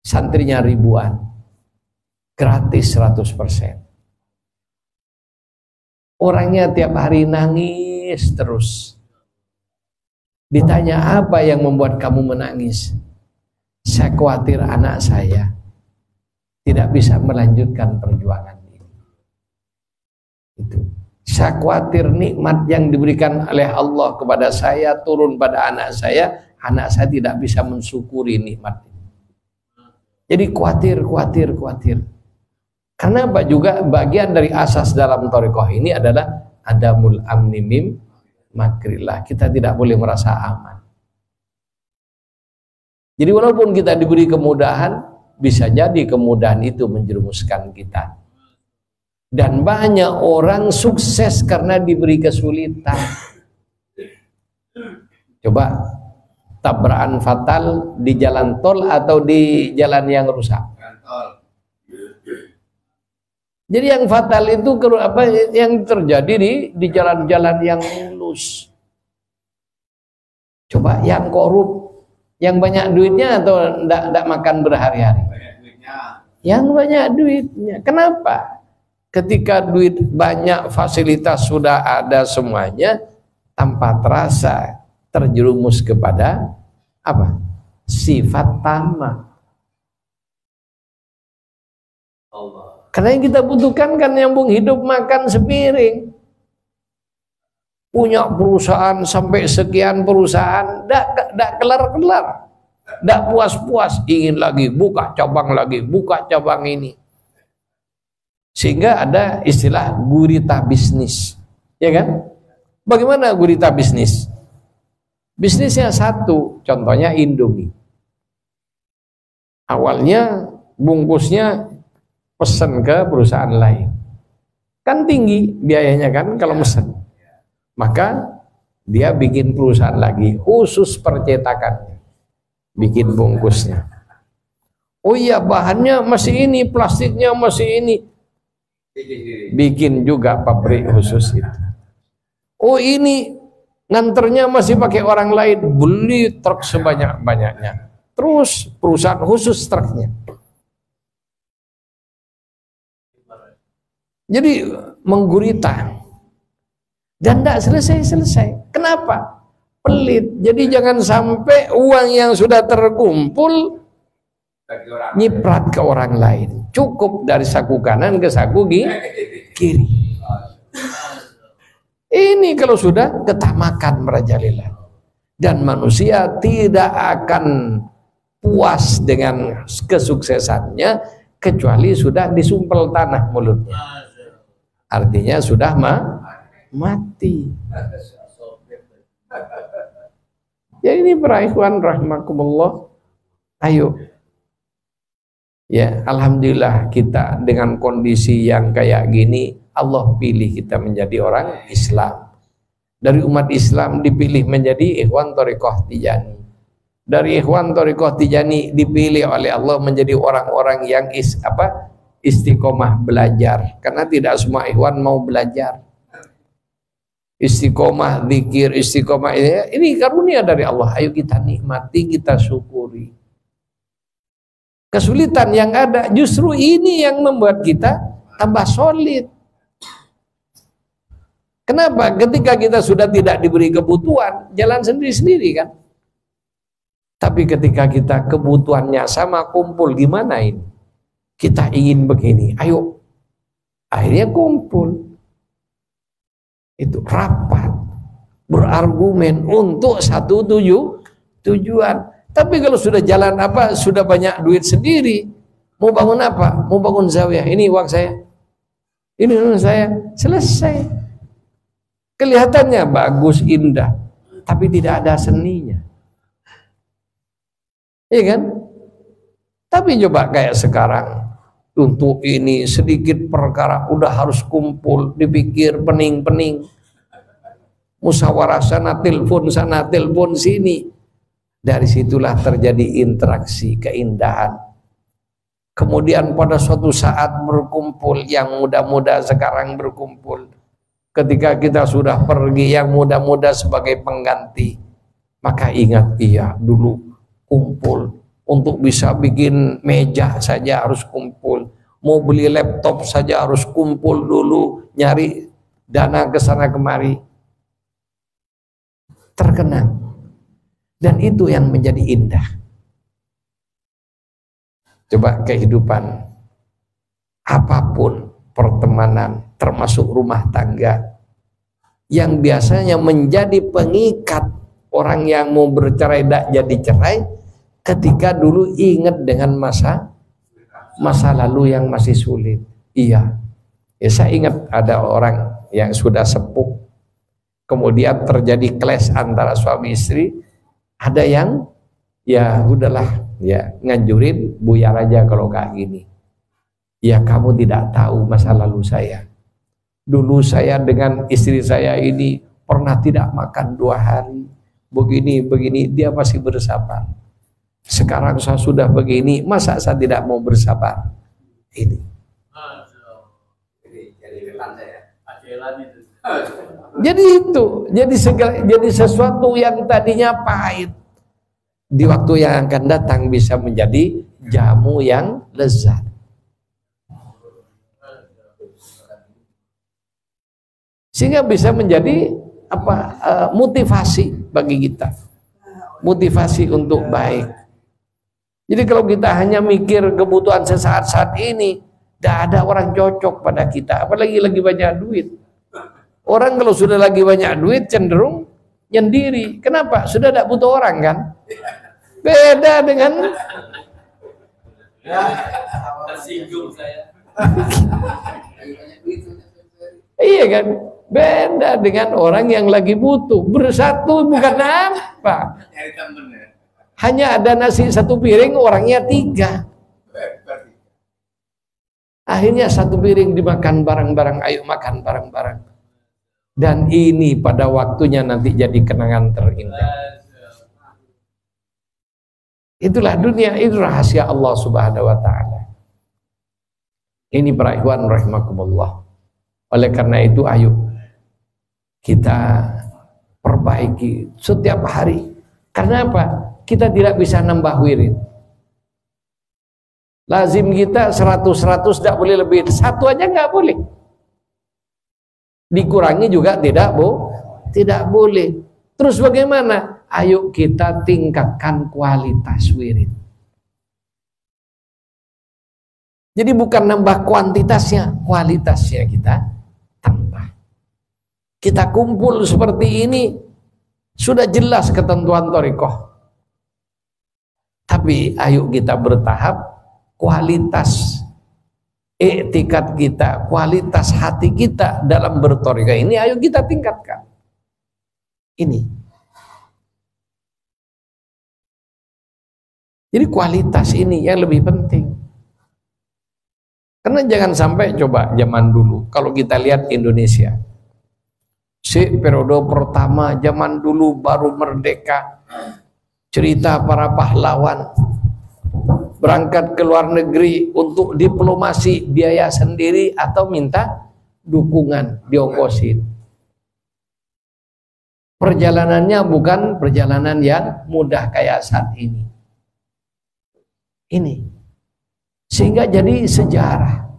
Santrinya ribuan. Gratis 100%. Orangnya tiap hari nangis terus. Ditanya apa yang membuat kamu menangis? Saya khawatir anak saya tidak bisa melanjutkan perjuangan ini. Itu. Saya khawatir nikmat yang diberikan oleh Allah kepada saya turun pada anak saya tidak bisa mensyukuri nikmat ini. Jadi khawatir. Karena apa juga bagian dari asas dalam thariqah ini adalah adamul amni mim makrillah. Kita tidak boleh merasa aman. Jadi walaupun kita diberi kemudahan, bisa jadi kemudahan itu menjerumuskan kita. Dan banyak orang sukses karena diberi kesulitan. Coba tabrakan fatal di jalan tol atau di jalan yang rusak. Jadi yang fatal itu apa yang terjadi di jalan-jalan yang mulus. Coba yang korup, yang banyak duitnya atau enggak makan berhari-hari? Yang banyak duitnya. Kenapa? Ketika duit banyak, fasilitas sudah ada semuanya, tanpa terasa terjerumus kepada apa? Sifat tamak. Karena yang kita butuhkan kan nyambung hidup, makan sepiring. Punya perusahaan sampai sekian perusahaan, tidak kelar-kelar, tidak puas-puas, ingin lagi, buka cabang lagi, buka cabang ini. Sehingga ada istilah gurita bisnis, ya kan? Bagaimana gurita bisnis? Bisnisnya satu, contohnya Indomie. Awalnya bungkusnya pesan ke perusahaan lain, kan tinggi biayanya kan kalau mesen. Maka dia bikin perusahaan lagi khusus percetakannya, bikin bungkusnya. Oh iya, bahannya masih ini, plastiknya masih ini, bikin juga pabrik khusus itu. Oh ini nganternya masih pakai orang lain, beli truk sebanyak-banyaknya, terus perusahaan khusus truknya. Jadi menggurita dan tidak selesai-selesai. Kenapa? Pelit. Jadi jangan sampai uang yang sudah terkumpul nyiprat ke orang lain. Cukup dari saku kanan ke saku kiri. Ini kalau sudah ketamakan merajalela. Dan manusia tidak akan puas dengan kesuksesannya kecuali sudah disumpel tanah mulutnya. Artinya sudah mati. Ya ini para ikhwan rahimakumullah. Ayo. Ya, alhamdulillah kita dengan kondisi yang kayak gini, Allah pilih kita menjadi orang Islam. Dari umat Islam dipilih menjadi ikhwan thariqah Tijani. Dari ikhwan thariqah Tijani dipilih oleh Allah menjadi orang-orang yang istiqomah belajar. Karena tidak semua ikhwan mau belajar. Istiqomah zikir, istiqomah ini karunia dari Allah. Ayo kita nikmati, kita syukuri. Kesulitan yang ada justru ini yang membuat kita tambah solid. Kenapa? Ketika kita sudah tidak diberi kebutuhan, jalan sendiri-sendiri kan. Tapi ketika kita kebutuhannya sama, kumpul, gimana ini? Kita ingin begini, ayo. Akhirnya kumpul. Itu rapat, berargumen untuk satu tujuan. Tapi kalau sudah jalan sudah banyak duit sendiri, mau bangun apa? Mau bangun zawiyah, ini uang saya, ini uang saya, selesai. Kelihatannya bagus, indah, tapi tidak ada seninya. Iya kan? Tapi coba kayak sekarang, untuk ini sedikit perkara udah harus kumpul, dipikir pening-pening, musyawarah sana, telepon sini. Dari situlah terjadi interaksi, keindahan. Kemudian pada suatu saat berkumpul, yang muda-muda sekarang berkumpul. Ketika kita sudah pergi, yang muda-muda sebagai pengganti. Maka ingat, iya dulu kumpul. Untuk bisa bikin meja saja harus kumpul. Mau beli laptop saja harus kumpul dulu. Nyari dana ke sana kemari. Terkenang. Dan itu yang menjadi indah. Coba kehidupan, apapun pertemanan, termasuk rumah tangga, yang biasanya menjadi pengikat orang yang mau bercerai tidak jadi cerai, ketika dulu ingat dengan masa lalu yang masih sulit. Iya, ya, saya ingat ada orang yang sudah sepuh, kemudian terjadi clash antara suami istri. Ada yang ya udahlah, ya nganjurin buyar aja kalau kayak gini. Ya kamu tidak tahu masa lalu saya. Dulu saya dengan istri saya ini pernah tidak makan 2 hari. Begini, dia masih bersabar. Sekarang saya sudah begini, masa saya tidak mau bersabar? Ini. Jadi itu, jadi sesuatu yang tadinya pahit, di waktu yang akan datang bisa menjadi jamu yang lezat. Sehingga bisa menjadi motivasi bagi kita, motivasi untuk baik. Jadi kalau kita hanya mikir kebutuhan sesaat saat ini, tidak ada orang cocok pada kita, apalagi lagi banyak duit. Orang kalau sudah lagi banyak duit cenderung nyendiri. Kenapa? Sudah tidak butuh orang kan? Beda dengan tersinggung saya. Iya kan? Beda dengan orang yang lagi butuh. Bersatu bukan apa. Hanya ada nasi 1 piring, orangnya 3. Akhirnya 1 piring dimakan bareng-bareng. Ayo makan bareng-bareng. Dan ini pada waktunya nanti jadi kenangan terindah. Itulah dunia, itu rahasia Allah Subhanahu wa ta'ala. Ini para ikhwan rahimakumullah. Oleh karena itu ayo kita perbaiki setiap hari. Karena apa? Kita tidak bisa nambah wirid. Lazim kita 100 tidak boleh lebih. 1 aja nggak boleh. Dikurangi juga tidak boleh. Terus bagaimana? Ayo kita tingkatkan kualitas wirid. Jadi bukan nambah kuantitasnya, kualitasnya kita tambah. Kita kumpul seperti ini, sudah jelas ketentuan thariqah. Tapi ayo kita bertahap, kualitas i'tikad kita, kualitas hati kita dalam berthariqah ini ayo kita tingkatkan. Ini. Jadi kualitas ini yang lebih penting. Karena jangan sampai coba zaman dulu, kalau kita lihat Indonesia, periode pertama zaman dulu baru merdeka, cerita para pahlawan berangkat ke luar negeri untuk diplomasi, biaya sendiri atau minta dukungan, diongkosin. Perjalanannya bukan perjalanan yang mudah kayak saat ini. Ini sehingga jadi sejarah.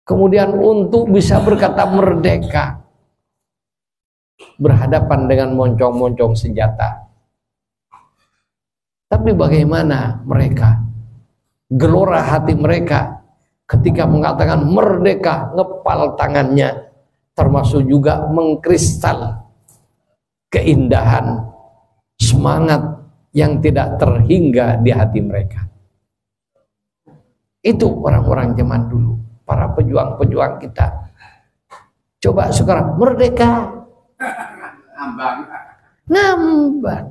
Kemudian untuk bisa berkata merdeka, berhadapan dengan moncong-moncong senjata. Tapi bagaimana mereka, gelora hati mereka ketika mengatakan merdeka, ngepal tangannya, termasuk juga mengkristal keindahan, semangat yang tidak terhingga di hati mereka. Itu orang-orang zaman dulu, para pejuang-pejuang kita. Coba sekarang merdeka, ngambang.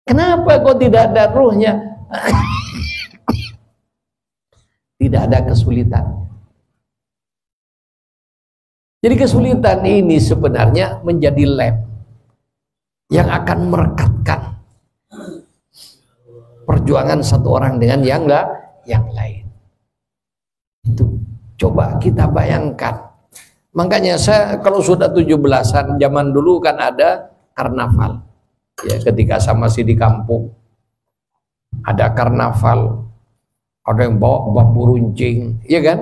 Kenapa kok tidak ada ruhnya? Tidak ada kesulitan. Jadi kesulitan ini sebenarnya menjadi lem yang akan merekatkan perjuangan satu orang dengan yang lain. Itu coba kita bayangkan. Makanya saya kalau sudah 17-an, zaman dulu kan ada karnaval. Ya, ketika saya masih di kampung ada karnaval, ada yang bawa bambu runcing, iya kan?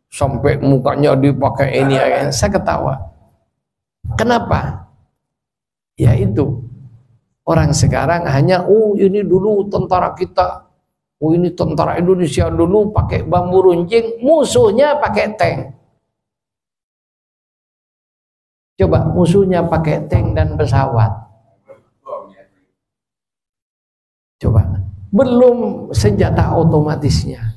Sampai mukanya dipakai ini, saya ketawa. Kenapa? Ya itu, orang sekarang hanya, oh ini dulu tentara kita, oh ini tentara Indonesia dulu pakai bambu runcing, musuhnya pakai tank. Coba musuhnya pakai tank dan pesawat. Coba, belum senjata otomatisnya.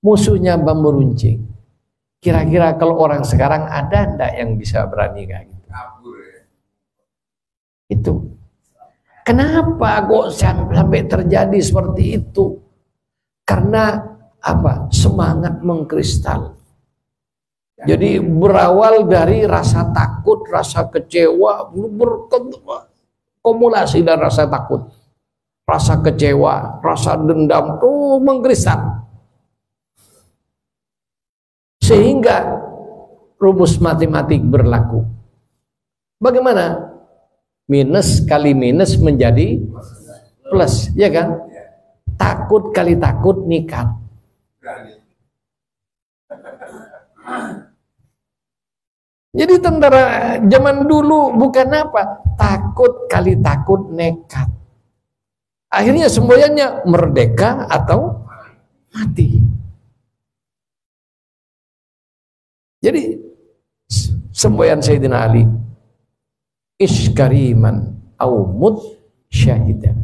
Musuhnya bambu runcing. Kira-kira kalau orang sekarang ada ndak yang bisa berani kayak gitu? Itu. Kenapa kok sampai terjadi seperti itu? Karena apa? Semangat mengkristal. Jadi berawal dari rasa takut, rasa kecewa, berkumulasi dan rasa takut, rasa kecewa, rasa dendam, tuh mengkristal. Sehingga rumus matematik berlaku. Bagaimana? Minus kali minus menjadi plus, ya kan? Takut kali takut nikat. Jadi tentara zaman dulu bukan apa? Takut kali takut nekat. Akhirnya semboyannya merdeka atau mati. Jadi semboyan Sayyidina Ali, ish kariman au mut syahidan.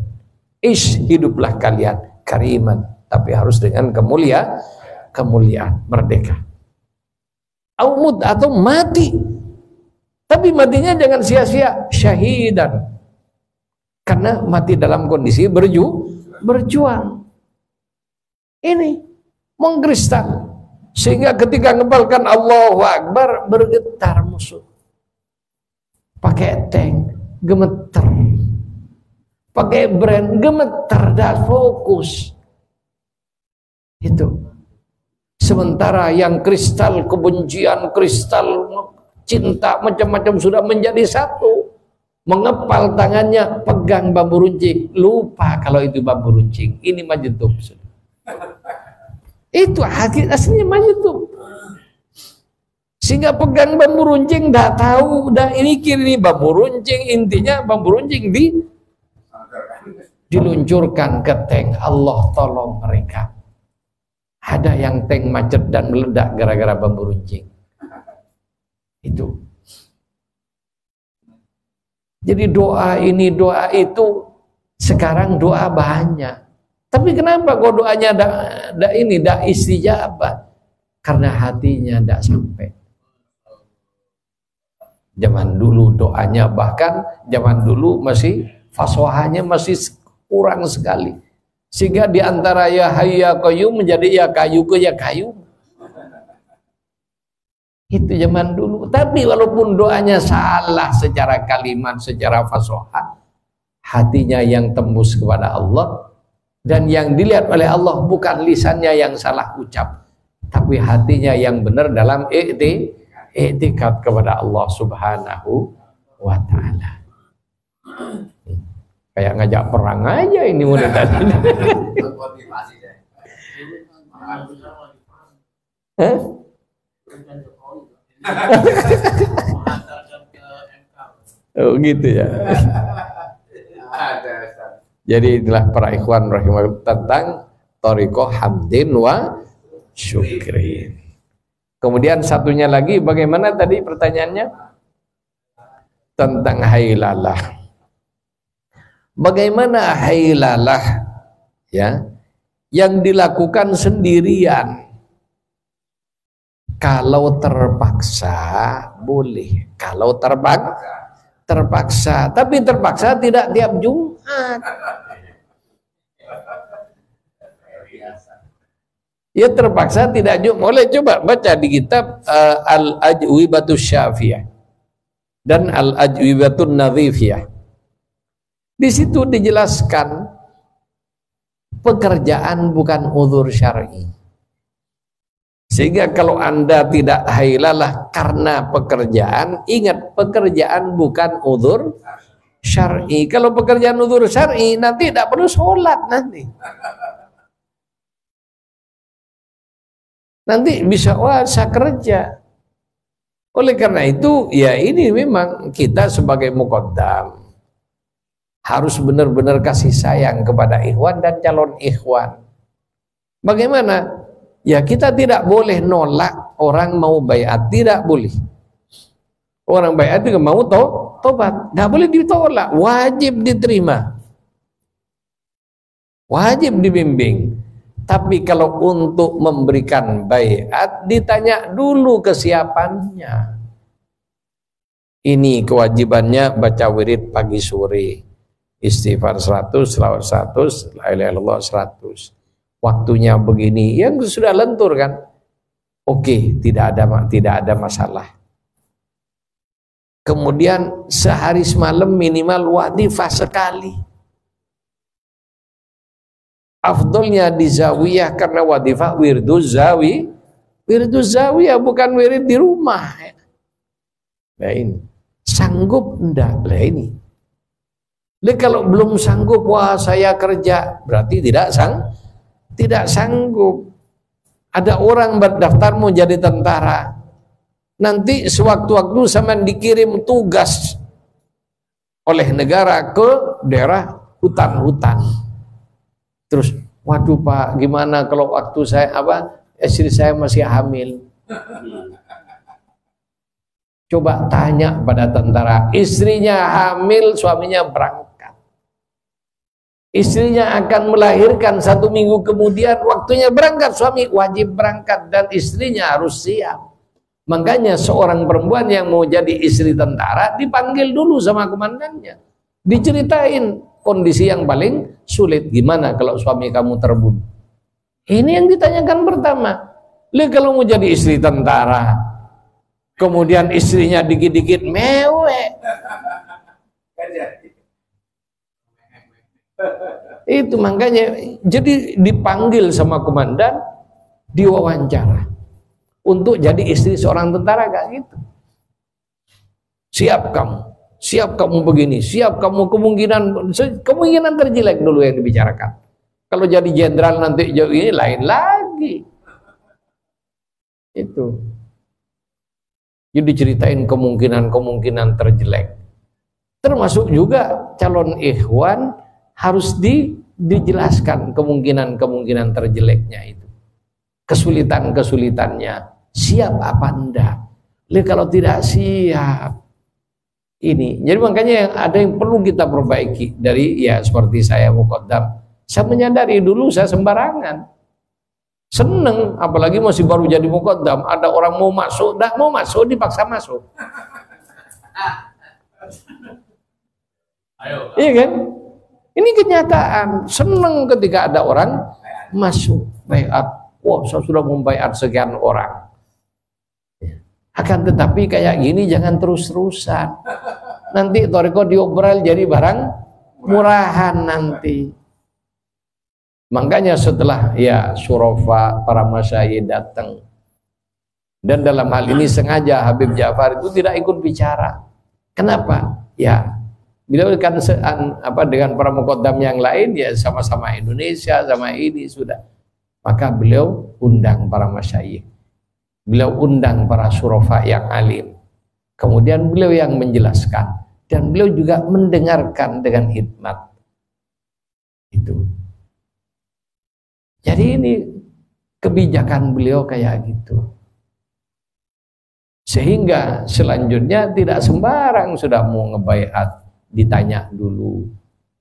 Ish, hiduplah kalian kariman, tapi harus dengan kemuliaan, merdeka. Au mut, atau mati, tapi matinya jangan sia-sia, syahidan, karena mati dalam kondisi berjuang. Ini mengkristal. Sehingga ketika ngebalkan Allahu Akbar, bergetar musuh. Pakai tank, gemeter. Pakai brand, gemeter dan fokus. Itu. Sementara yang kristal kebencian, kristal cinta, macam-macam sudah menjadi satu. Mengepal tangannya, pegang bambu runcing. Lupa kalau itu bambu runcing. Ini majetum. Itu aslinya majetum. Sehingga pegang bambu runcing, dah tahu, dah ini kiri ini bambu runcing. Intinya bambu runcing diluncurkan ke tank. Allah tolong mereka. Ada yang tank macet dan meledak gara-gara bambu runcing. Itu. Jadi doa ini, doa itu, sekarang doa banyak. Tapi kenapa kok doanya tidak istijabah? Karena hatinya tidak sampai. Zaman dulu doanya, bahkan zaman dulu masih faswahanya masih kurang sekali. Sehingga diantara ya hayyu ya qayyum menjadi ya kayu ke ya kayu. Itu zaman dulu. Tapi walaupun doanya salah secara kalimat, secara faswah, hatinya yang tembus kepada Allah. Dan yang dilihat oleh Allah bukan lisannya yang salah ucap, tapi hatinya yang benar dalam i'tikad kepada Allah Subhanahu wa ta'ala. Kayak ngajak perang aja ini mudah tadi. Oh gitu ya. Jadi itulah para ikhwan rahimahullah tentang thariqah hamdin wa syukrin. Kemudian satunya lagi, bagaimana tadi pertanyaannya? Tentang hailalah. Bagaimana hailalah ya yang dilakukan sendirian? Kalau terpaksa boleh. Kalau terpaksa, tapi terpaksa tidak tiap Jumat. Ya terpaksa tidak Jumat. Boleh coba baca di kitab Al-Ajwibatus Syafiyah dan Al-Ajwibatun Nadhifiyah. Di situ dijelaskan pekerjaan bukan uzur syar'i. Sehingga kalau Anda tidak hailalah karena pekerjaan, ingat pekerjaan bukan uzur syar'i. Kalau pekerjaan uzur syar'i nanti tidak perlu sholat nanti. Nanti bisa saya kerja. Oleh karena itu ya ini memang kita sebagai muqaddam harus benar-benar kasih sayang kepada ikhwan dan calon ikhwan. Bagaimana? Ya kita tidak boleh nolak orang mau baiat, tidak boleh. Orang baiat juga mau tobat, nggak boleh ditolak, wajib diterima, wajib dibimbing. Tapi kalau untuk memberikan baiat ditanya dulu kesiapannya. Ini kewajibannya baca wirid pagi sore. Istighfar 100, selawat 100, la ilaha illallah 100. Waktunya begini, yang sudah lentur kan? Oke, tidak ada masalah. Kemudian sehari semalam minimal wadifah sekali. Afdolnya di zawiyah karena wadifah wirduz zawiyah bukan wirid di rumah. Nah ini sanggup enggak? Nah ini. Jadi kalau belum sanggup, wah saya kerja, berarti tidak sanggup. Ada orang berdaftar mau jadi tentara, nanti sewaktu-waktu sama dikirim tugas oleh negara ke daerah hutan-hutan. Terus, waduh Pak, gimana kalau waktu saya istri saya masih hamil? Coba tanya pada tentara, istrinya hamil, suaminya berangkat. Istrinya akan melahirkan 1 minggu kemudian, waktunya berangkat, suami wajib berangkat dan istrinya harus siap. Makanya seorang perempuan yang mau jadi istri tentara dipanggil dulu sama komandannya, diceritain kondisi yang paling sulit, gimana kalau suami kamu terbunuh. Ini yang ditanyakan pertama. Kalau mau jadi istri tentara, kemudian istrinya dikit-dikit mewek, itu makanya jadi dipanggil sama komandan, diwawancara untuk jadi istri seorang tentara, kayak gitu. Siap kamu begini, siap kamu kemungkinan terjelek dulu yang dibicarakan. Kalau jadi jenderal nanti jauh ini lain lagi. Itu. Jadi ceritain kemungkinan terjelek. Termasuk juga calon ikhwan harus dijelaskan kemungkinan terjeleknya itu. Kesulitannya. Siap apa enggak? Kalau tidak siap, ini. Jadi makanya ada yang perlu kita perbaiki dari seperti saya muqaddam. Saya menyadari dulu saya sembarangan. Seneng, apalagi masih baru jadi muqaddam, ada orang mau masuk, dipaksa masuk. Iya kan? Ini kenyataan. Seneng ketika ada orang masuk baiat. Wah, saya sudah membaiat sekian orang. Akan tetapi kayak gini jangan terus-terusan. Nanti thariqah diobral jadi barang murahan nanti. Makanya setelah syurafa para masyayikh datang, dan dalam hal ini sengaja Habib Ja'far itu tidak ikut bicara. Kenapa? Beliau kan dengan para muqaddam yang lain sama-sama Indonesia, sama ini sudah. Maka beliau undang para masyayikh. Beliau undang para syurafa yang alim. Kemudian beliau yang menjelaskan dan beliau juga mendengarkan dengan hikmat. Itu. Jadi ini kebijakan beliau kayak gitu. Sehingga selanjutnya tidak sembarang sudah mau ngebaiat, ditanya dulu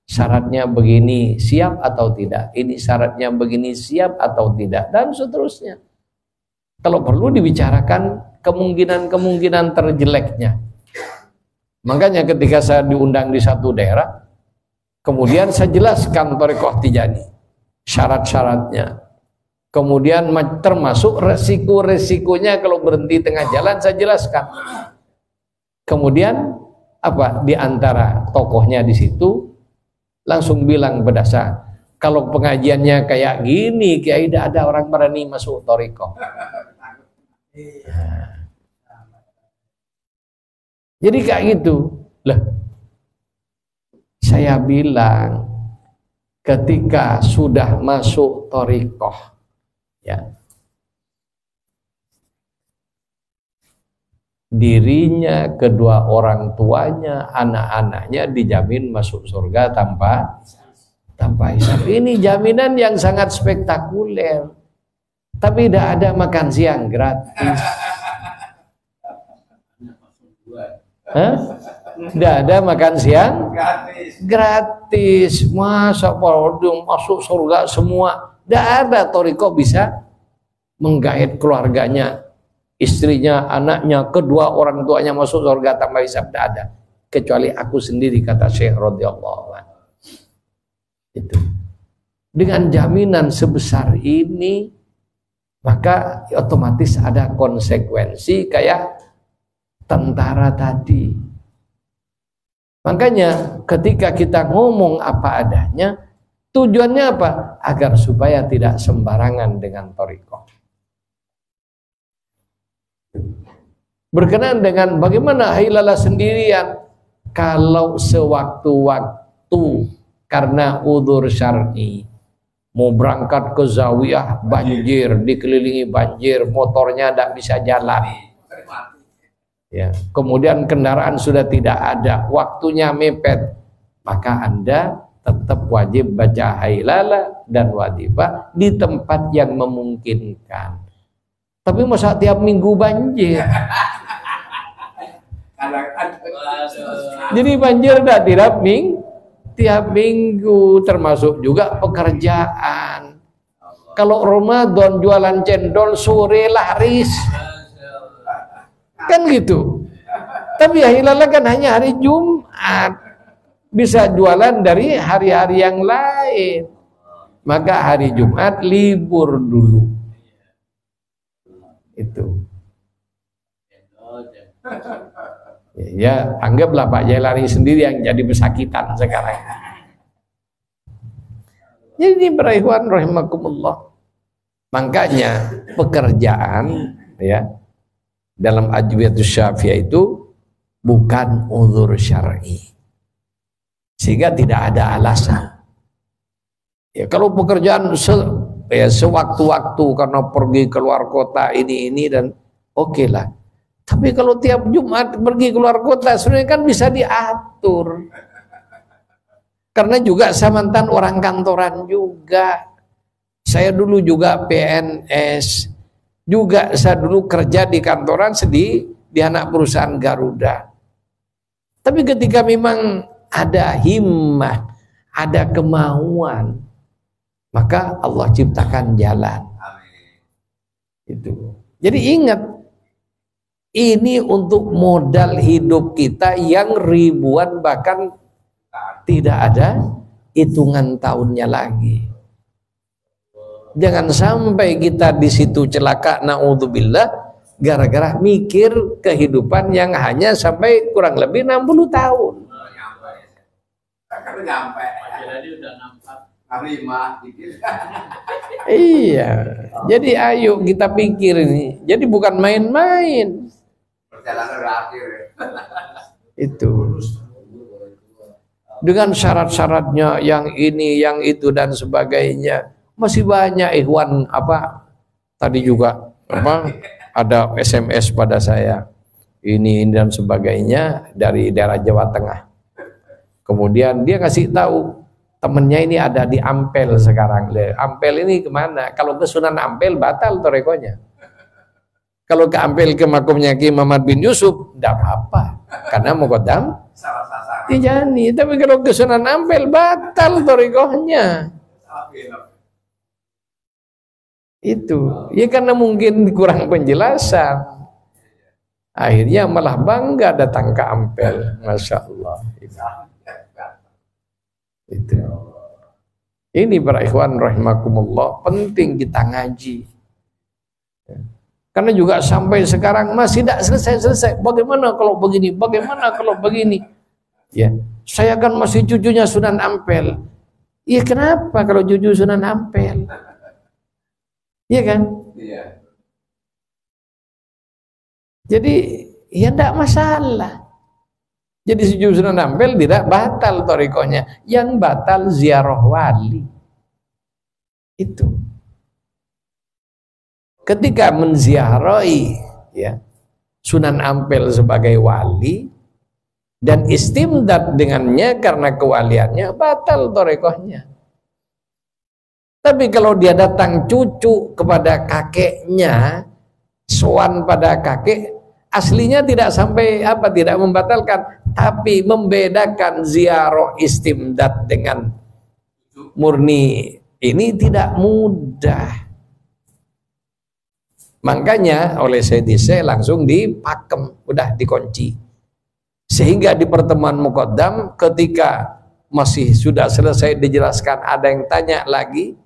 syaratnya begini, siap atau tidak, ini syaratnya begini, siap atau tidak, dan seterusnya. Kalau perlu dibicarakan kemungkinan terjeleknya. Makanya ketika saya diundang di satu daerah, kemudian saya jelaskan thariqah Tijani, syarat-syaratnya, kemudian termasuk resiko-resikonya kalau berhenti tengah jalan saya jelaskan. Kemudian di antara tokohnya di situ langsung bilang pada saya, kalau pengajiannya kayak gini, Kiai tidak ada orang berani masuk thariqah. Jadi kayak gitu. Saya bilang ketika sudah masuk thariqah, dirinya, kedua orang tuanya, anak-anaknya dijamin masuk surga tanpa hisab. Ini jaminan yang sangat spektakuler. Tapi tidak ada makan siang gratis. Tidak ada makan siang gratis. Masa masuk surga semua Tidak ada toriko bisa menggait keluarganya, istrinya, anaknya, kedua orang tuanya masuk surga tanpa hisab. Tidak ada. Kecuali aku sendiri, kata Syekh radhiyallahu anhu. Itu. Dengan jaminan sebesar ini, maka otomatis ada konsekuensi kayak tentara tadi. Makanya ketika kita ngomong apa adanya, tujuannya apa? Agar supaya tidak sembarangan dengan thariqah. Berkenaan dengan bagaimana Hailalah sendirian, kalau sewaktu-waktu karena udzur syar'i mau berangkat ke zawiyah banjir, dikelilingi banjir, motornya tidak bisa jalan, ya, kemudian kendaraan sudah tidak ada, waktunya mepet, maka Anda tetap wajib baca Hailalah dan Wadhifah di tempat yang memungkinkan. Tapi masa tiap minggu banjir? Jadi banjir tidak tiap minggu, termasuk juga pekerjaan. Kalau Ramadan jualan cendol, sore laris, kan gitu. Tapi Hailalah kan hanya hari Jumat, bisa jualan dari hari-hari yang lain. Maka hari Jumat libur dulu. Itu. Ya, anggaplah Pak Jailani sendiri yang jadi pesakitan sekarang. Jadi para ikhwan rahimakumullah, makanya pekerjaan ya dalam Adwiyatus Syafi'iyah itu bukan udzur syar'i, sehingga tidak ada alasan. Ya kalau pekerjaan sewaktu-waktu karena pergi keluar kota ini dan oke lah. Tapi kalau tiap Jumat pergi keluar kota, sebenarnya kan bisa diatur. Karena juga saya mantan orang kantoran juga. Saya dulu juga PNS. Juga saya dulu kerja di kantoran di anak perusahaan Garuda. Tapi ketika memang ada himmah, ada kemauan, maka Allah ciptakan jalan. Itu. Jadi ingat, ini untuk modal hidup kita yang ribuan bahkan tidak ada hitungan tahunnya lagi. Jangan sampai kita di situ celaka, naudzubillah, gara-gara mikir kehidupan yang hanya sampai kurang lebih 60 tahun. Iya, jadi ayo kita pikir ini. Jadi bukan main-main. Perjalanan berakhir. Itu. Dengan syarat-syaratnya yang ini, yang itu dan sebagainya. Masih banyak ikhwan tadi juga ada SMS pada saya. Ini dan sebagainya dari daerah Jawa Tengah. Kemudian dia kasih tahu temennya ini ada di Ampel sekarang. Ampel ini kemana? Kalau ke Sunan Ampel batal torekonya. Kalau ke Ampel ke makumnya Ki Muhammad bin Yusuf, tidak apa-apa, karena muqaddam Tijani. Tapi kalau ke Sunan Ampel batal torekohnya. Itu, ya karena mungkin kurang penjelasan. Akhirnya malah bangga datang ke Ampel, masya Allah. Itu. Ini para ikhwan rahimakumullah, penting kita ngaji. Karena juga sampai sekarang masih tidak selesai-selesai. Bagaimana kalau begini? Bagaimana kalau begini? Ya, saya kan masih cucunya Sunan Ampel. Iya, kenapa kalau cucu Sunan Ampel? Iya kan? Iya. Jadi ya tidak masalah. Jadi cucu Sunan Ampel tidak batal torikonya. Yang batal ziarah wali. Itu. Ketika menziarahi ya Sunan Ampel sebagai wali dan istimdad dengannya karena kewaliannya, batal torekohnya. Tapi kalau dia datang cucu kepada kakeknya, sowan pada kakek, aslinya tidak sampai tidak membatalkan, tapi membedakan ziarah istimdad dengan murni Ini tidak mudah. Makanya oleh Sayyidina langsung dipakem, udah dikunci. Sehingga di pertemuan Muqaddam ketika masih sudah selesai dijelaskan, ada yang tanya lagi,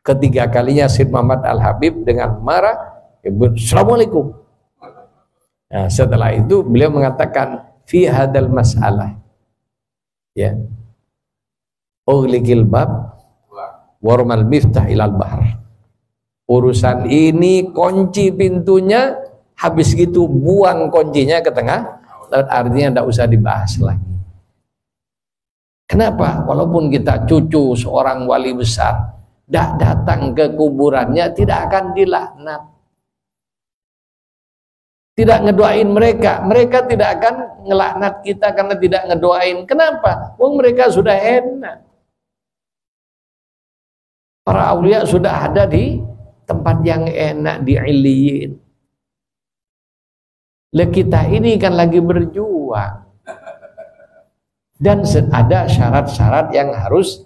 ketiga kalinya Syed Muhammad Al-Habib dengan marah, Assalamualaikum. Nah, setelah itu beliau mengatakan fi hadal mas'alah, ya, ughliqil bab warmal miftah ilal bahr. Urusan ini kunci pintunya, habis gitu buang kuncinya ke tengah laut, artinya tidak usah dibahas lagi. Kenapa? Walaupun kita cucu seorang wali besar, tidak datang ke kuburannya tidak akan dilaknat. Tidak ngedoain mereka, mereka tidak akan ngelaknat kita karena tidak ngedoain. Kenapa? Wong mereka sudah enak. Para aulia sudah ada di tempat yang enak, di Iliyin. Kita ini kan lagi berjuang. Dan ada syarat-syarat yang harus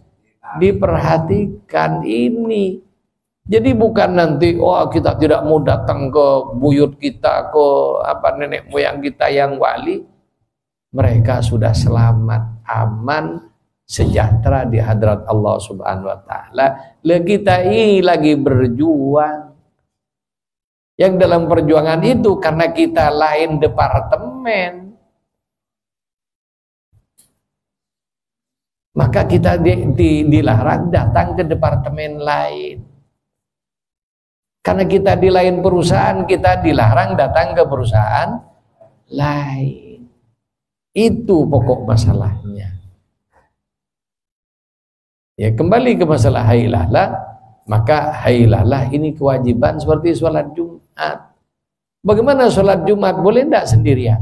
diperhatikan ini. Jadi bukan nanti, oh kita tidak mau datang ke buyut kita, ke nenek moyang kita yang wali. Mereka sudah selamat, aman, sejahtera di hadrat Allah Subhanahu wa taala. Kita ini lagi berjuang. Yang dalam perjuangan itu karena kita lain departemen, maka kita dilarang datang ke departemen lain. Karena kita di lain perusahaan, kita dilarang datang ke perusahaan lain. Itu pokok masalahnya. Ya, kembali ke masalah hailalah, maka hailalah ini kewajiban seperti sholat Jumat. Bagaimana sholat Jumat? Boleh tidak sendirian?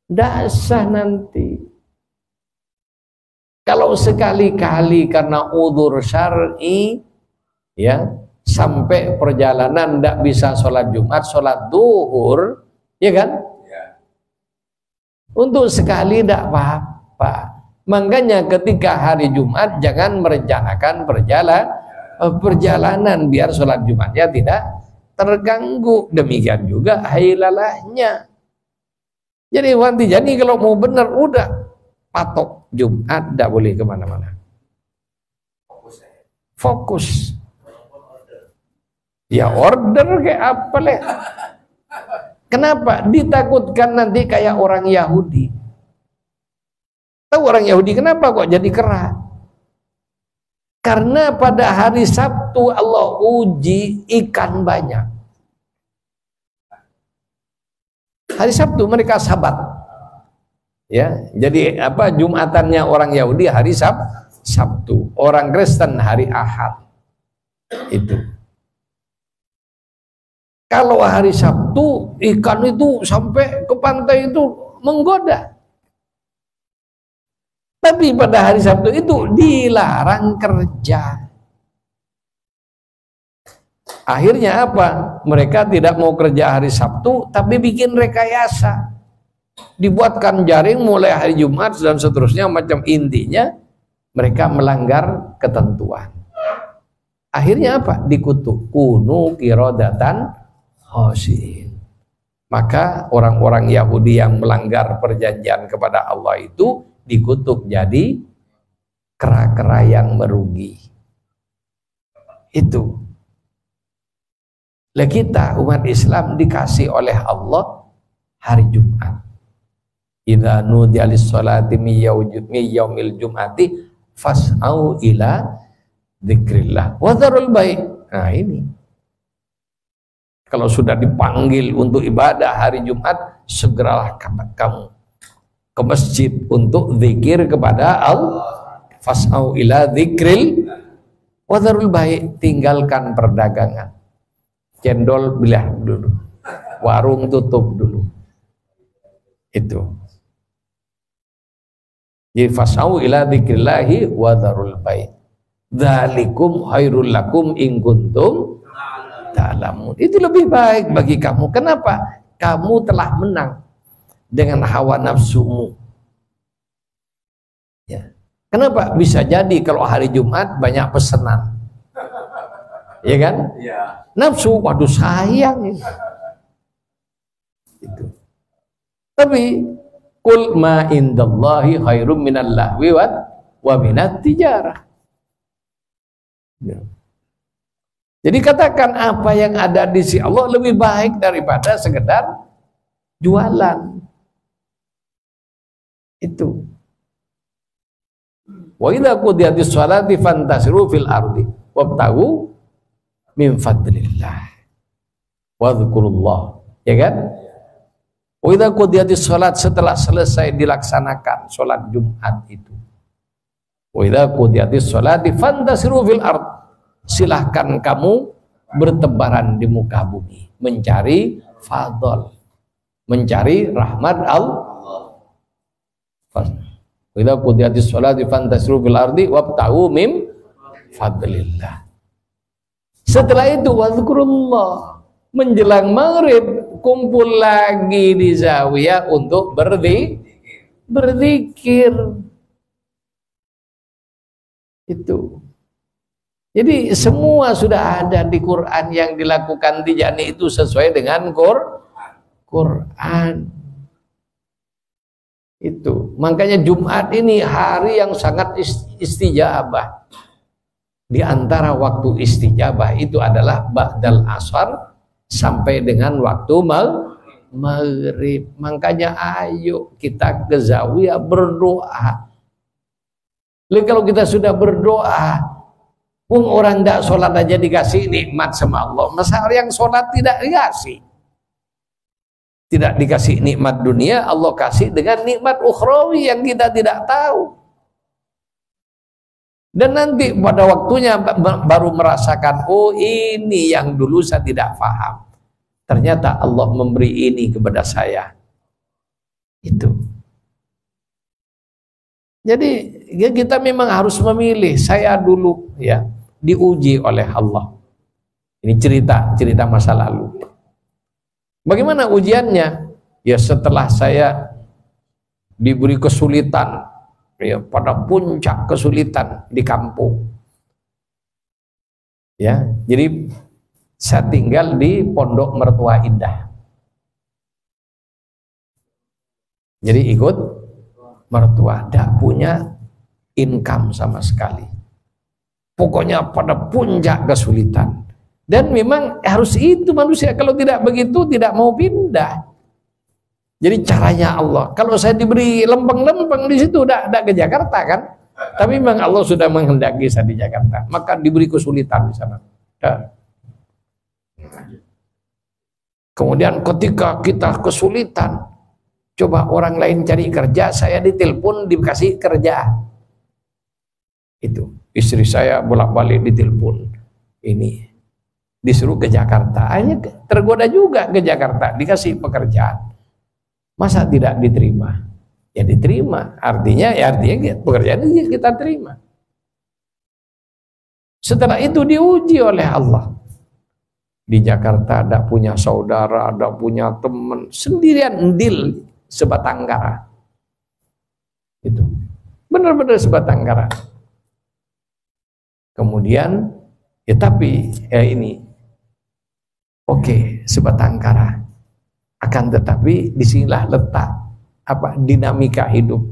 Tidak sah nanti. Kalau sekali-kali karena udzur syar'i, ya, sampai perjalanan tidak bisa sholat Jumat, sholat duhur, ya kan? Ya. Untuk sekali tidak apa-apa. Makanya ketika hari Jumat jangan merencanakan perjalanan biar sholat Jumatnya tidak terganggu. Demikian juga hailalahnya. Jadi kalau mau benar udah patok Jumat, tidak boleh kemana-mana. Fokus. Ya order kayak apa leh? Kenapa? Ditakutkan nanti kayak orang Yahudi. Tahu orang Yahudi kenapa kok jadi kera? Karena pada hari Sabtu Allah uji ikan banyak. Hari Sabtu mereka sabat. Ya, jadi Jumatannya orang Yahudi hari Sabtu, orang Kristen hari Ahad. Itu. Kalau hari Sabtu ikan itu sampai ke pantai itu menggoda. Tapi pada hari Sabtu itu dilarang kerja. Akhirnya apa? Mereka tidak mau kerja hari Sabtu, tapi bikin rekayasa. Dibuatkan jaring mulai hari Jumat dan seterusnya, macam intinya mereka melanggar ketentuan. Akhirnya apa? Dikutuk. Kunu qiradatan khasiin. Maka orang-orang Yahudi yang melanggar perjanjian kepada Allah itu dikutuk jadi kera-kera yang merugi. Itu. Lah kita umat Islam dikasih oleh Allah hari Jumat. Idza nudiya lis-sholati min yaumil jum'ati fas'au ila dzikrillah wa dzarul bai'. Nah ini. Kalau sudah dipanggil untuk ibadah hari Jumat, segeralah kamu ke masjid untuk zikir kepada Allah. Fas'au ila dzikril wa dzarul bai', tinggalkan perdagangan. Cendol belah dulu, warung tutup dulu. Itu. Jadi fas'au ila dzikrillahi wa dzarul bai'. Dzalikum khairul lakum in kuntum ta'lamun. Itu lebih baik bagi kamu. Kenapa? Kamu telah menang dengan hawa nafsumu. Ya. Kenapa? Bisa jadi kalau hari Jumat banyak pesanan. Ya kan? Iya. Nafsu, waduh sayang. Itu. Tapi qul ma indallahi khairum minal lahwi wa minat tijarah. Ya. Jadi katakan apa yang ada di sisi Allah lebih baik daripada sekedar jualan. Itu. Wa idza qudiyatis sholati fantasiru fil ardi wabtagu min fadlillah wa dzkurullah, ya kan? Wa idza qudiyatis sholat, setelah selesai dilaksanakan sholat Jumat itu. Wa idza qudiyatis sholati fantasiru fil ard, silahkan kamu bertebaran di muka bumi mencari fadl, mencari rahmat Allah. Idza qudiyatis sholati fantasiru fil ardi wabtaghu min fadlillah. Setelah itu wadzkurullah, menjelang maghrib kumpul lagi di zawiyah untuk berzikir. Itu. Jadi semua sudah ada di Quran, yang dilakukan di jani itu sesuai dengan Quran. Itu makanya Jumat ini hari yang sangat istijabah. Di antara waktu istijabah itu adalah ba'dal asar sampai dengan waktu maghrib. Makanya ayo kita ke zawiyah berdoa. Lalu kalau kita sudah berdoa, pun orang tidak sholat aja dikasih nikmat sama Allah, masa yang sholat tidak dikasih? Tidak dikasih nikmat dunia, Allah kasih dengan nikmat ukhrawi yang kita tidak tahu. Dan nanti pada waktunya baru merasakan, oh ini yang dulu saya tidak paham. Ternyata Allah memberi ini kepada saya. Itu. Jadi ya kita memang harus memilih. Saya dulu ya diuji oleh Allah. Ini cerita masa lalu. Bagaimana ujiannya? Ya setelah saya diberi kesulitan, ya pada puncak kesulitan di kampung. Ya, jadi saya tinggal di Pondok Mertua Indah. Jadi ikut mertua, tidak punya income sama sekali. Pokoknya pada puncak kesulitan. Dan memang harus itu manusia, kalau tidak begitu tidak mau pindah. Jadi caranya Allah, kalau saya diberi lempeng-lempeng di situ udah ke Jakarta kan, tapi memang Allah sudah menghendaki saya di Jakarta, maka diberi kesulitan di sana. Kemudian ketika kita kesulitan, coba orang lain cari kerja, saya ditelepon dikasih kerja. Itu istri saya bolak-balik ditelepon, ini disuruh ke Jakarta, akhirnya tergoda juga ke Jakarta, dikasih pekerjaan. Masa tidak diterima? Ya diterima, artinya pekerjaan ini kita terima. Setelah itu diuji oleh Allah. Di Jakarta ada punya saudara, ada punya teman, sendirian ndil sebatang kara. Itu benar-benar sebatang kara. Kemudian ya tapi ini oke, sebatang kara. Akan tetapi disinilah letak dinamika hidup.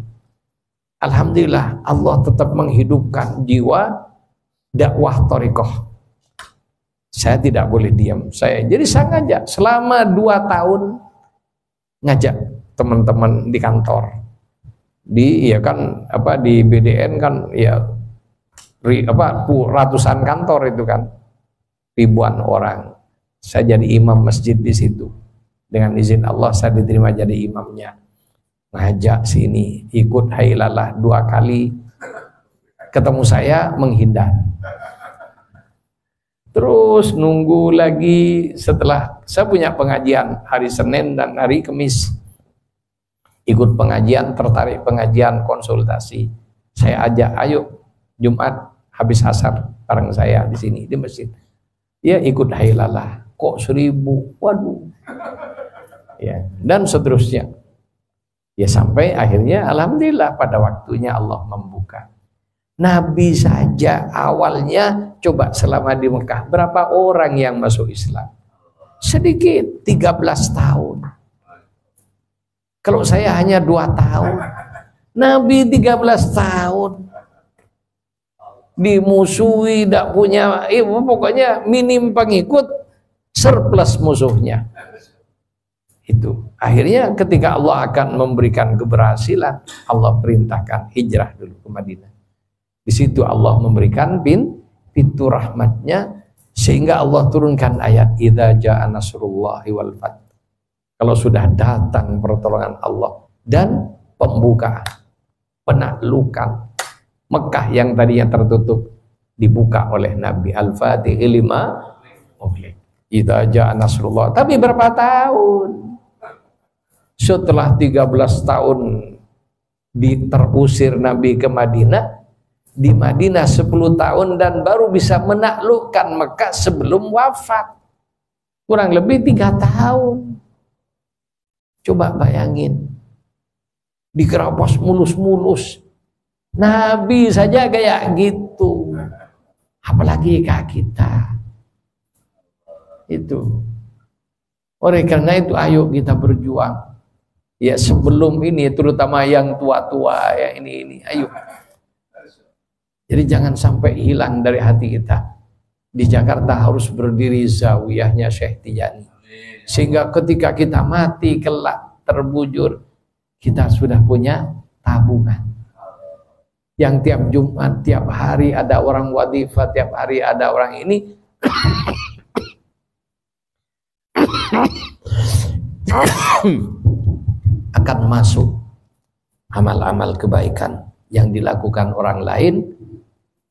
Alhamdulillah Allah tetap menghidupkan jiwa dakwah thariqah. Saya tidak boleh diam. Saya ngajak selama 2 tahun, ngajak teman-teman di kantor. Di BDN kan ya ratusan kantor itu kan, ribuan orang. Saya jadi imam masjid di situ. Dengan izin Allah saya diterima jadi imamnya. Ngajak sini, ikut hailalah 2 kali. Ketemu saya menghindar. Terus nunggu lagi setelah saya punya pengajian hari Senin dan hari Kamis. Ikut pengajian, tertarik pengajian, konsultasi. Saya ajak, ayo Jumat habis asar bareng saya di sini di masjid. Ya ikut hailalah. Kok 1000? Waduh. Ya, dan seterusnya. Ya sampai akhirnya alhamdulillah pada waktunya Allah membuka. Nabi saja awalnya, coba selama di Mekah, berapa orang yang masuk Islam? Sedikit, 13 tahun. Kalau saya hanya 2 tahun, Nabi 13 tahun. Dimusuhi, tidak punya, pokoknya minim pengikut, surplus musuhnya. Itu akhirnya ketika Allah akan memberikan keberhasilan, Allah perintahkan hijrah dulu ke Madinah. Di situ Allah memberikan pintu rahmatnya, sehingga Allah turunkan ayat idza jaa nasrullahi wal fath. Kalau sudah datang pertolongan Allah dan pembukaan, penaklukan Mekah yang tadinya tertutup dibuka oleh Nabi. Al-Fatih lima idza jaa nasrullah. Tapi berapa tahun? Setelah 13 tahun terusir Nabi ke Madinah, di Madinah 10 tahun dan baru bisa menaklukkan Mekah sebelum wafat. Kurang lebih 3 tahun. Coba bayangin. Dikerabas mulus-mulus. Nabi saja kayak gitu. Apalagi kita. Itu. Oleh karena itu ayo kita berjuang. Ya sebelum ini, terutama yang tua-tua ya ini ayo. Jadi jangan sampai hilang dari hati kita. Di Jakarta harus berdiri zawiyahnya Syekh Tijani. Sehingga ketika kita mati kelak terbujur, kita sudah punya tabungan. Yang tiap Jumat, tiap hari ada orang wadifah, tiap hari ada orang ini. Akan masuk amal-amal kebaikan yang dilakukan orang lain,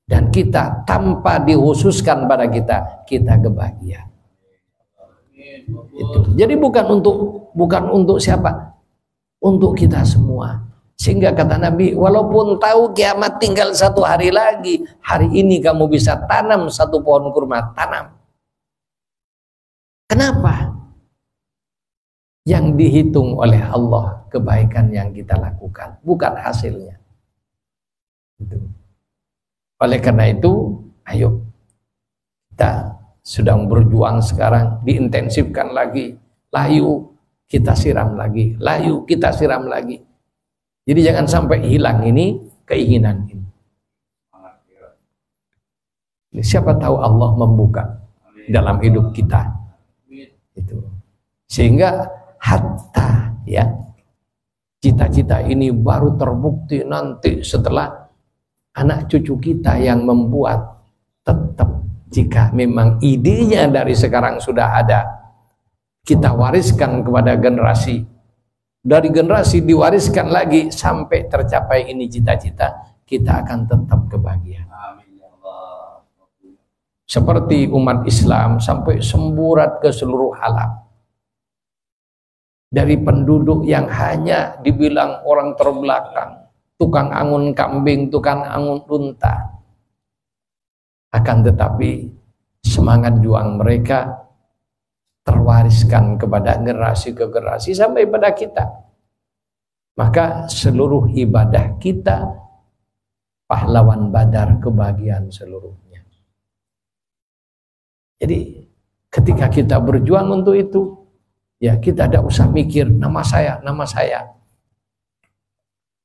dan kita tanpa dikhususkan pada kita kebahagiaan. Itu. Jadi bukan untuk siapa? Untuk kita semua. Sehingga kata Nabi, walaupun tahu kiamat tinggal 1 hari lagi, hari ini kamu bisa tanam 1 pohon kurma, tanam. Kenapa? Yang dihitung oleh Allah kebaikan yang kita lakukan, bukan hasilnya. Itu. Oleh karena itu, ayo kita sedang berjuang sekarang, diintensifkan lagi. Layu kita siram lagi, layu kita siram lagi. Jadi jangan sampai hilang ini keinginan ini. Siapa tahu Allah membuka dalam hidup kita. Itu. Sehingga hatta ya cita-cita ini baru terbukti nanti setelah anak cucu kita yang membuat. Tetap jika memang idenya dari sekarang sudah ada, kita wariskan kepada generasi. Dari generasi diwariskan lagi sampai tercapai ini cita-cita, kita akan tetap kebahagiaan. Seperti umat Islam sampai semburat ke seluruh alam. Dari penduduk yang hanya dibilang orang terbelakang, tukang angun kambing, tukang angun unta. Akan tetapi semangat juang mereka terwariskan kepada generasi ke generasi sampai pada kita. Maka seluruh ibadah kita pahlawan Badar, kebahagiaan seluruhnya. Jadi ketika kita berjuang untuk itu, ya kita tidak usah mikir nama saya.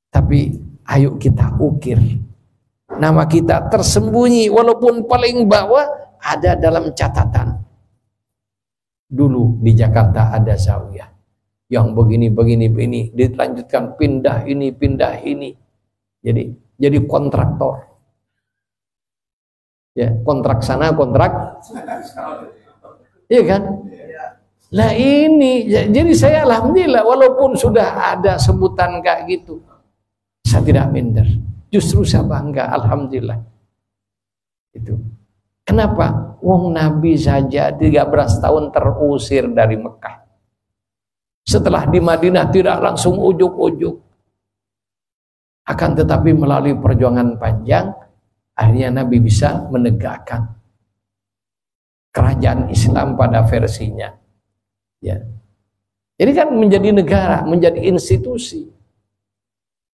Tapi ayo kita ukir. Nama kita tersembunyi walaupun paling bawah, ada dalam catatan. Dulu di Jakarta ada zawiyah yang begini, dilanjutkan pindah ini. Jadi kontraktor. Ya, kontrak sana, kontrak. Iya kan? Lah ini, jadi saya alhamdulillah walaupun sudah ada sebutan kayak gitu, saya tidak minder. Justru saya bangga, alhamdulillah. Itu. Kenapa? Wong Nabi saja 13 tahun terusir dari Mekah. Setelah di Madinah tidak langsung ujuk-ujuk. Akan tetapi melalui perjuangan panjang, akhirnya Nabi bisa menegakkan kerajaan Islam pada versinya. Ya. Jadi kan menjadi negara, menjadi institusi.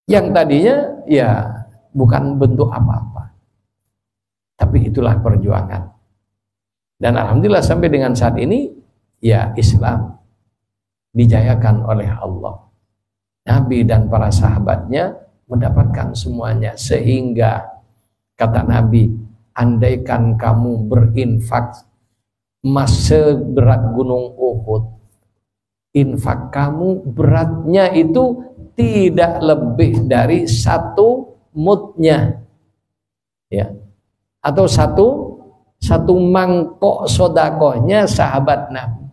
Yang tadinya ya bukan bentuk apa-apa. Tapi itulah perjuangan. Dan alhamdulillah sampai dengan saat ini ya Islam dijayakan oleh Allah. Nabi dan para sahabatnya mendapatkan semuanya, sehingga kata Nabi, andaikan kamu berinfak emas seberat gunung Uhud, infak kamu beratnya itu tidak lebih dari 1 mudnya, ya, atau satu mangkok sodakohnya sahabat Nabi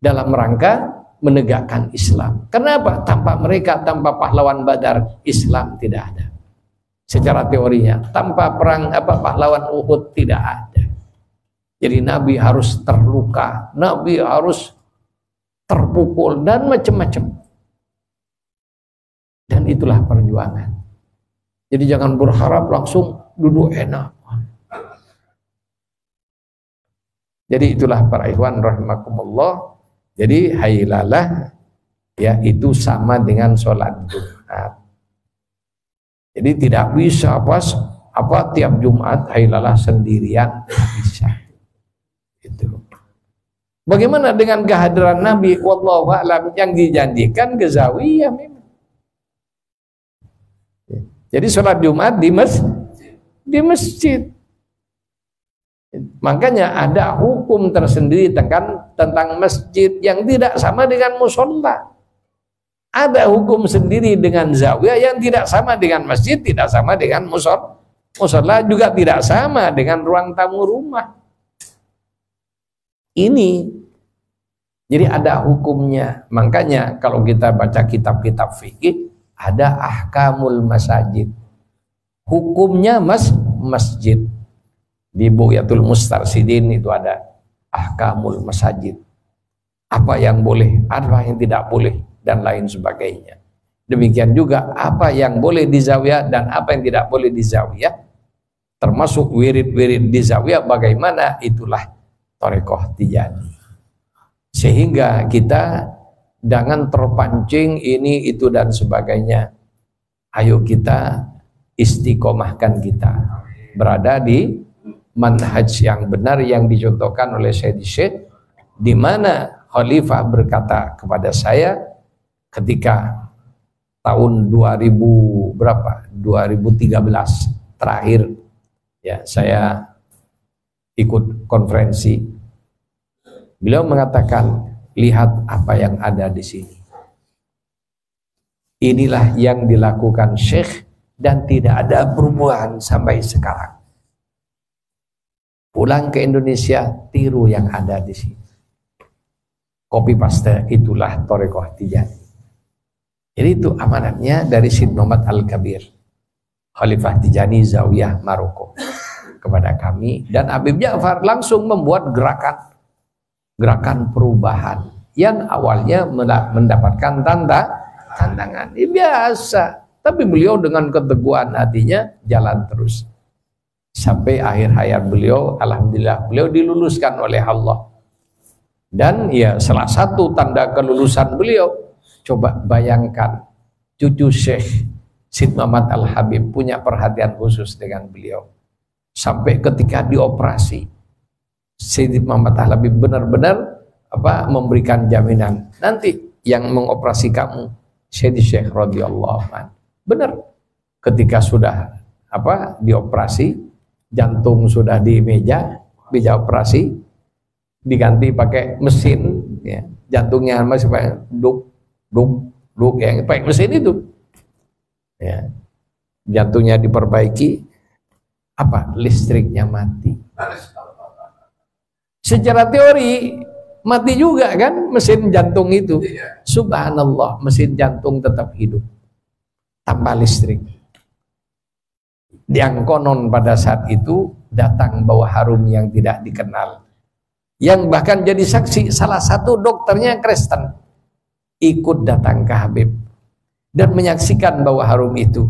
dalam rangka menegakkan Islam. Kenapa? Tanpa mereka, tanpa pahlawan Badar, Islam tidak ada. Secara teorinya, tanpa perang pahlawan Uhud tidak ada. Jadi Nabi harus terluka, Nabi harus terpukul dan macam-macam. Dan itulah perjuangan. Jadi jangan berharap langsung duduk enak. Jadi itulah para ikhwan rahimakumullah. Jadi hailalah ya itu sama dengan sholat Jumat. Jadi tidak bisa tiap Jumat hailalah sendirian, bisa. Itu. Bagaimana dengan kehadiran Nabi? Wallahu a'lam, yang dijanjikan ke zawiyah memang. Jadi sholat Jumat di masjid. Makanya ada hukum tersendiri tentang masjid yang tidak sama dengan musola. Ada hukum sendiri dengan zawiyah yang tidak sama dengan masjid, tidak sama dengan musola. Musola juga tidak sama dengan ruang tamu rumah. Ini jadi ada hukumnya. Makanya kalau kita baca kitab-kitab fikih ada ahkamul masajid. Hukumnya masjid. Di Bughyatul Mustarsidin itu ada ahkamul masajid. Apa yang boleh, apa yang tidak boleh, dan lain sebagainya. Demikian juga apa yang boleh di zawiyah dan apa yang tidak boleh di zawiyah. Termasuk wirid-wirid di zawiyah bagaimana, itulah Thariqah Tijaniyah. Sehingga kita jangan terpancing ini, itu, dan sebagainya. Ayo kita istiqomahkan kita. Berada di manhaj yang benar yang dicontohkan oleh Sayyidi Syekh, di mana Khalifah berkata kepada saya ketika tahun 2013 terakhir ya saya ikut konferensi, beliau mengatakan, lihat apa yang ada di sini. Inilah yang dilakukan Syekh dan tidak ada perubahan sampai sekarang. Pulang ke Indonesia, tiru yang ada di sini. Copy paste, itulah Thariqah Tijaniyah. Jadi itu amanatnya dari Syed Muhammad Al-Kabir, Khalifah Tijani Zawiyah Maroko, kepada kami. Dan Habib Ja'far langsung membuat gerakan perubahan yang awalnya mendapatkan tantangan. Ini biasa. Tapi beliau dengan keteguhan hatinya jalan terus. Sampai akhir hayat beliau, alhamdulillah, beliau diluluskan oleh Allah. Dan ya salah satu tanda kelulusan beliau, coba bayangkan, cucu Syekh Syed Muhammad Al-Habib punya perhatian khusus dengan beliau. Sampai ketika dioperasi, Syed Muhammad Al-Habib benar-benar memberikan jaminan, nanti yang mengoperasi kamu Syed Syekh radhiyallahu anhu. Benar, ketika sudah dioperasi, jantung sudah di meja operasi, diganti pakai mesin, ya, jantungnya masih pakai duk yang pakai mesin itu, ya, jantungnya diperbaiki, listriknya mati. Secara teori mati juga kan mesin jantung itu. Subhanallah, mesin jantung tetap hidup tanpa listrik. Yang konon pada saat itu datang bau harum yang tidak dikenal, yang bahkan jadi saksi salah satu dokternya Kristen ikut datang ke Habib dan menyaksikan bau harum itu,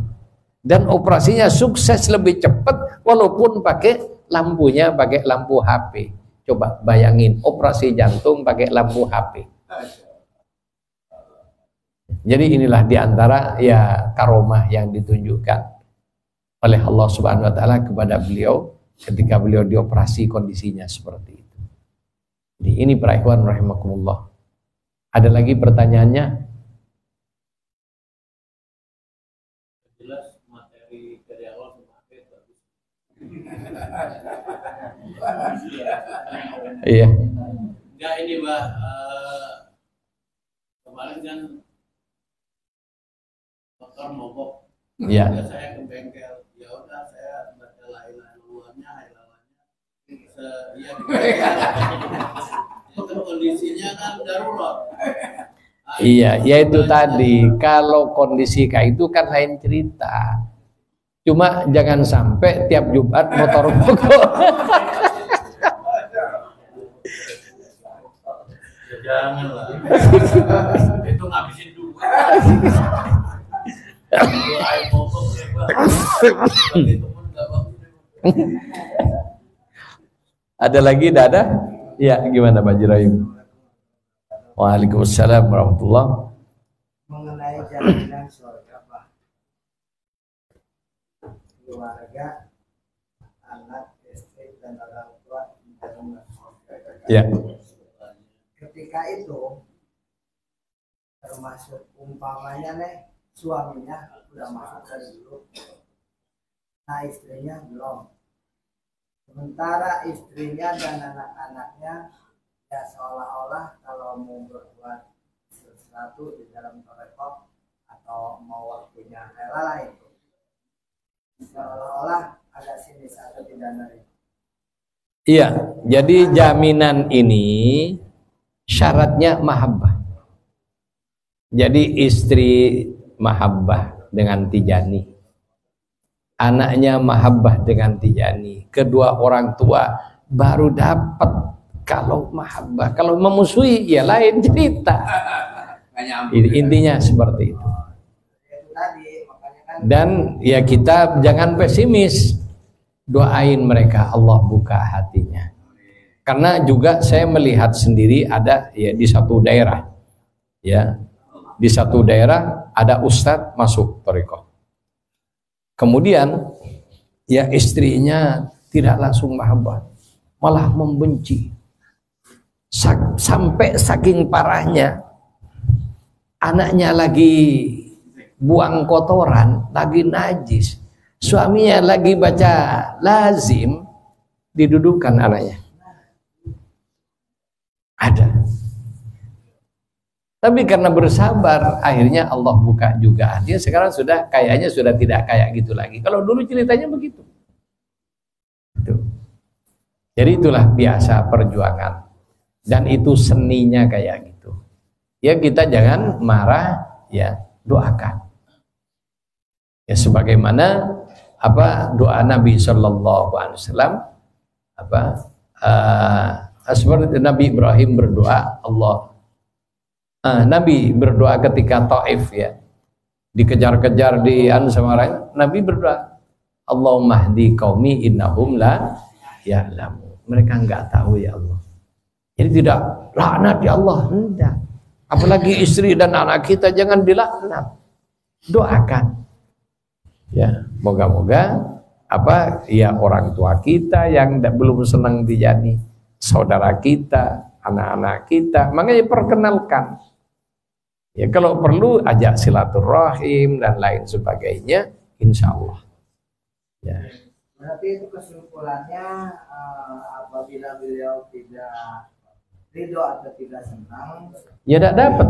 dan operasinya sukses lebih cepat walaupun pakai lampunya pakai lampu HP. Coba bayangin operasi jantung pakai lampu HP. Jadi inilah diantara ya karomah yang ditunjukkan oleh Allah Subhanahu wa taala kepada beliau. ketika beliau dioperasi kondisinya seperti itu. Jadi ini para ikhwan rahimakumullah. Ada lagi pertanyaannya? Jelas materi dari awal sampai akhir bagus. Iya. Enggak ini Mbak, kemarin kan motor mogok. Iya. Ya saya ke bengkel, ya udah saya baca la ilaha illallahnya, hailalanya. Ya di bengkel. Itu kondisinya kan darurat. Iya, yaitu tadi kalau kondisi kayak itu kan lain cerita. Cuma jangan sampai tiap Jumat motor mogok. Ya jangan lah. Itu ngabisin duit. Kalau air mogok ya Pak. Itu pun enggak bagus. Ada lagi, tidak ada? Ya, gimana Pak Jiraim? Waalaikumsalam warahmatullah. Mengenai jaminan surga Pak, keluarga, anak, istri dan orang tua dalam surga. Ya. Ketika itu termasuk umpamanya nih suaminya sudah masuk dari dulu, nah istrinya belum. Sementara istrinya dan anak-anaknya ya seolah-olah kalau mau berbuat sesuatu di dalam torekot atau mau waktunya rela itu seolah-olah ada sinis atau tidak menerima. Iya, jadi jaminan ini syaratnya mahabbah. Jadi istri mahabbah dengan tijani, anaknya mahabbah dengan tijani, kedua orang tua baru dapat. Kalau mahabbah, kalau memusuhi ya lain cerita. Intinya seperti itu. Dan ya kita jangan pesimis, doain mereka Allah buka hatinya. Karena juga saya melihat sendiri ada ya di satu daerah, ya di satu daerah ada ustadz masuk thariqah. Kemudian ya istrinya tidak langsung mahabbah, malah membenci. Sampai saking parahnya anaknya lagi buang kotoran, lagi najis, suaminya lagi baca lazim, didudukan anaknya. Ada. Tapi karena bersabar akhirnya Allah buka juga. Dia sekarang sudah kayaknya sudah tidak kayak gitu lagi. Kalau dulu ceritanya begitu. Jadi itulah biasa perjuangan. Dan itu seninya kayak gitu. Ya kita jangan marah, ya doakan. Ya sebagaimana apa doa Nabi Shallallahu Alaihi Wasallam, seperti Nabi Ibrahim berdoa, Nabi berdoa ketika Taif ya, dikejar-kejar di Ansamaran, Nabi berdoa, Allahumma hdi qaumi innahum la ya'lamu. Mereka enggak tahu ya Allah. Jadi tidak laknat ya Allah, enggak. Apalagi istri dan anak kita jangan dilaknat. Doakan. Ya, moga-moga ya orang tua kita yang belum senang dijani, saudara kita, anak-anak kita, makanya perkenalkan. Ya kalau perlu ajak silaturahim dan lain sebagainya, insya Allah. Ya. Berarti itu kesimpulannya apabila beliau tidak ridho atau tidak senang, ya tidak dapat.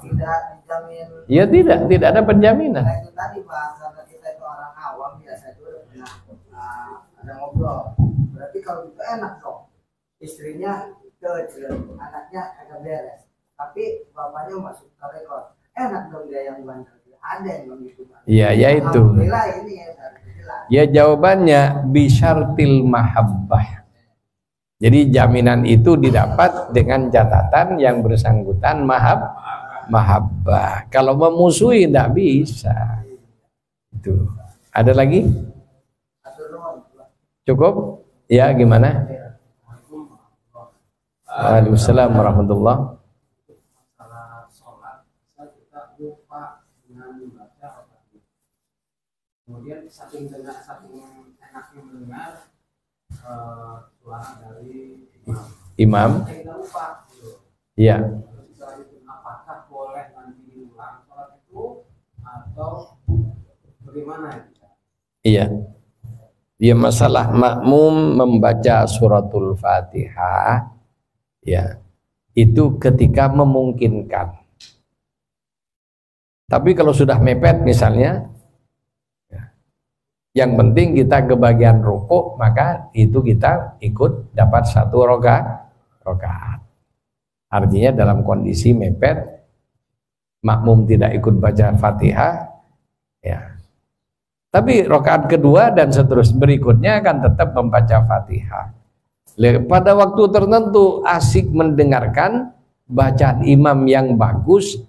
Tidak dijamin. Ya tidak ada penjaminan. Nah, itu tadi Pak, karena kita itu orang awam biasa itu pernah ada ngobrol. Berarti kalau itu enak dong, istrinya kecil, anaknya agak beres, tapi bapaknya masuk ke rekor, enak dong dia yang bandel. Ada yang begitu Pak. Iya, ya itu. Alhamdulillah ini ya. Ya jawabannya bisyartil mahabbah. Jadi jaminan itu didapat dengan catatan yang bersangkutan mahabbah. Kalau memusuhi tidak bisa. Itu. Ada lagi? Cukup? Ya gimana? Waalaikumsalam warahmatullahi. Kemudian saking enaknya mendengar, suara dari imam. tidak lupa. Iya. Setelah itu apakah boleh nanti diulang sholat itu atau bagaimana? Iya. Ya, masalah makmum membaca suratul Fatihah ya itu ketika memungkinkan. Tapi kalau sudah mepet misalnya ya, yang penting kita ke bagian rukuk, maka itu kita ikut dapat 1 rakaat. Artinya dalam kondisi mepet makmum tidak ikut baca Fatihah ya. Tapi rakaat kedua dan seterusnya berikutnya akan tetap membaca Fatihah. Pada waktu tertentu asik mendengarkan bacaan imam yang bagus,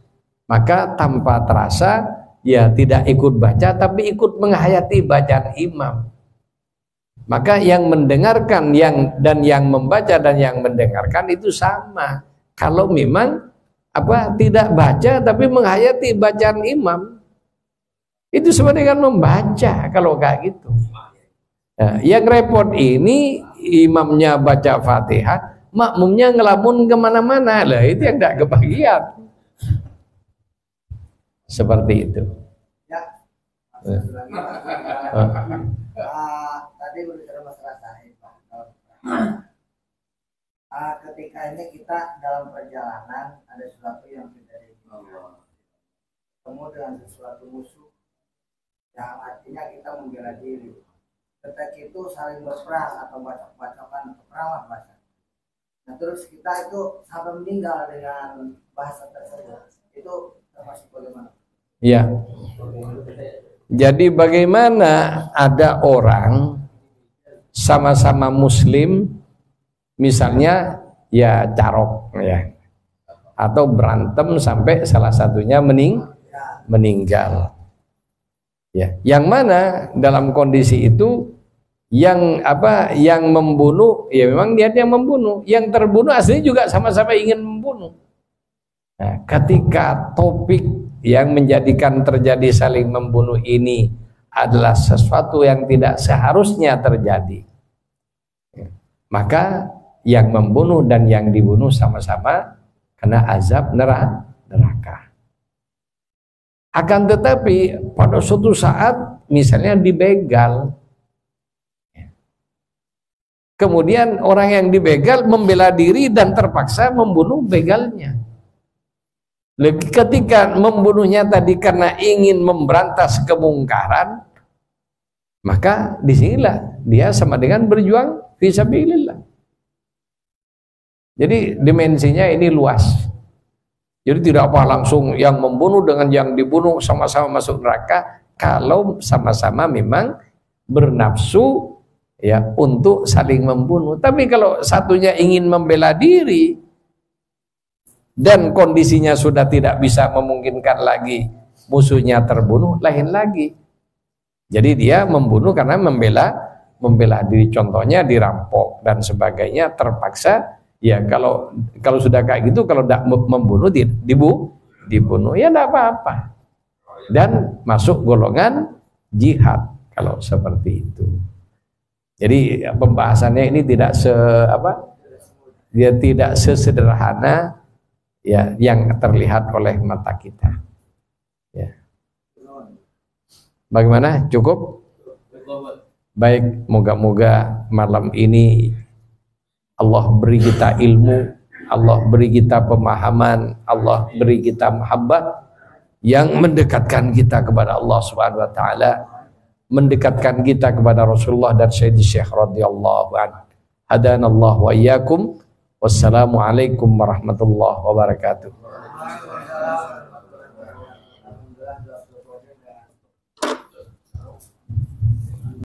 maka tanpa terasa ya tidak ikut baca tapi ikut menghayati bacaan imam. Maka yang mendengarkan yang membaca dan yang mendengarkan itu sama. Kalau memang tidak baca tapi menghayati bacaan imam, itu sebenarnya kan membaca kalau kayak gitu. Nah, yang repot ini imamnya baca Fatihah, makmumnya ngelamun kemana-mana lah, itu yang tidak kebagian. Seperti itu. Ya. Tadi berbicara masalah sahih, Pak. Ketika ini kita dalam perjalanan ada sesuatu yang tidak ketemu dengan sesuatu musuh yang artinya kita membela diri. Ketika itu saling berperang atau bacok-bacokan perang lah bahasa. Nah terus kita itu sampai meninggal dengan bahasa tersebut. Itu termasuk bagaimana? Ya. Jadi bagaimana ada orang sama-sama muslim misalnya ya carok ya atau berantem sampai salah satunya meninggal. Ya, yang mana dalam kondisi itu yang membunuh ya memang niatnya membunuh, yang terbunuh aslinya juga sama-sama ingin membunuh. Nah, ketika topik yang menjadikan terjadi saling membunuh ini adalah sesuatu yang tidak seharusnya terjadi, maka yang membunuh dan yang dibunuh sama-sama kena azab neraka. Akan tetapi pada suatu saat misalnya dibegal, kemudian orang yang dibegal membela diri dan terpaksa membunuh begalnya. Ketika membunuhnya tadi karena ingin memberantas kemungkaran, maka disinilah dia sama dengan berjuang fisabilillah. Jadi dimensinya ini luas. Jadi tidak apa langsung yang membunuh dengan yang dibunuh sama-sama masuk neraka, kalau sama-sama memang bernafsu ya untuk saling membunuh. Tapi kalau satunya ingin membela diri dan kondisinya sudah tidak bisa memungkinkan lagi musuhnya terbunuh, lain lagi. Jadi dia membunuh karena membela diri, contohnya dirampok dan sebagainya, terpaksa. Ya kalau sudah kayak gitu, kalau tidak membunuh dibunuh ya tidak apa-apa dan masuk golongan jihad kalau seperti itu. Jadi pembahasannya ini tidak tidak sesederhana ya yang terlihat oleh mata kita. Ya. Bagaimana? Cukup? Baik, moga-moga malam ini Allah beri kita ilmu, Allah beri kita pemahaman, Allah beri kita mahabbah yang mendekatkan kita kepada Allah Subhanahu wa taala, mendekatkan kita kepada Rasulullah dan Sayyidi Syekh radhiyallahu anhu. Hadanallahu wa iyyakum. Wassalamualaikum warahmatullahi wabarakatuh.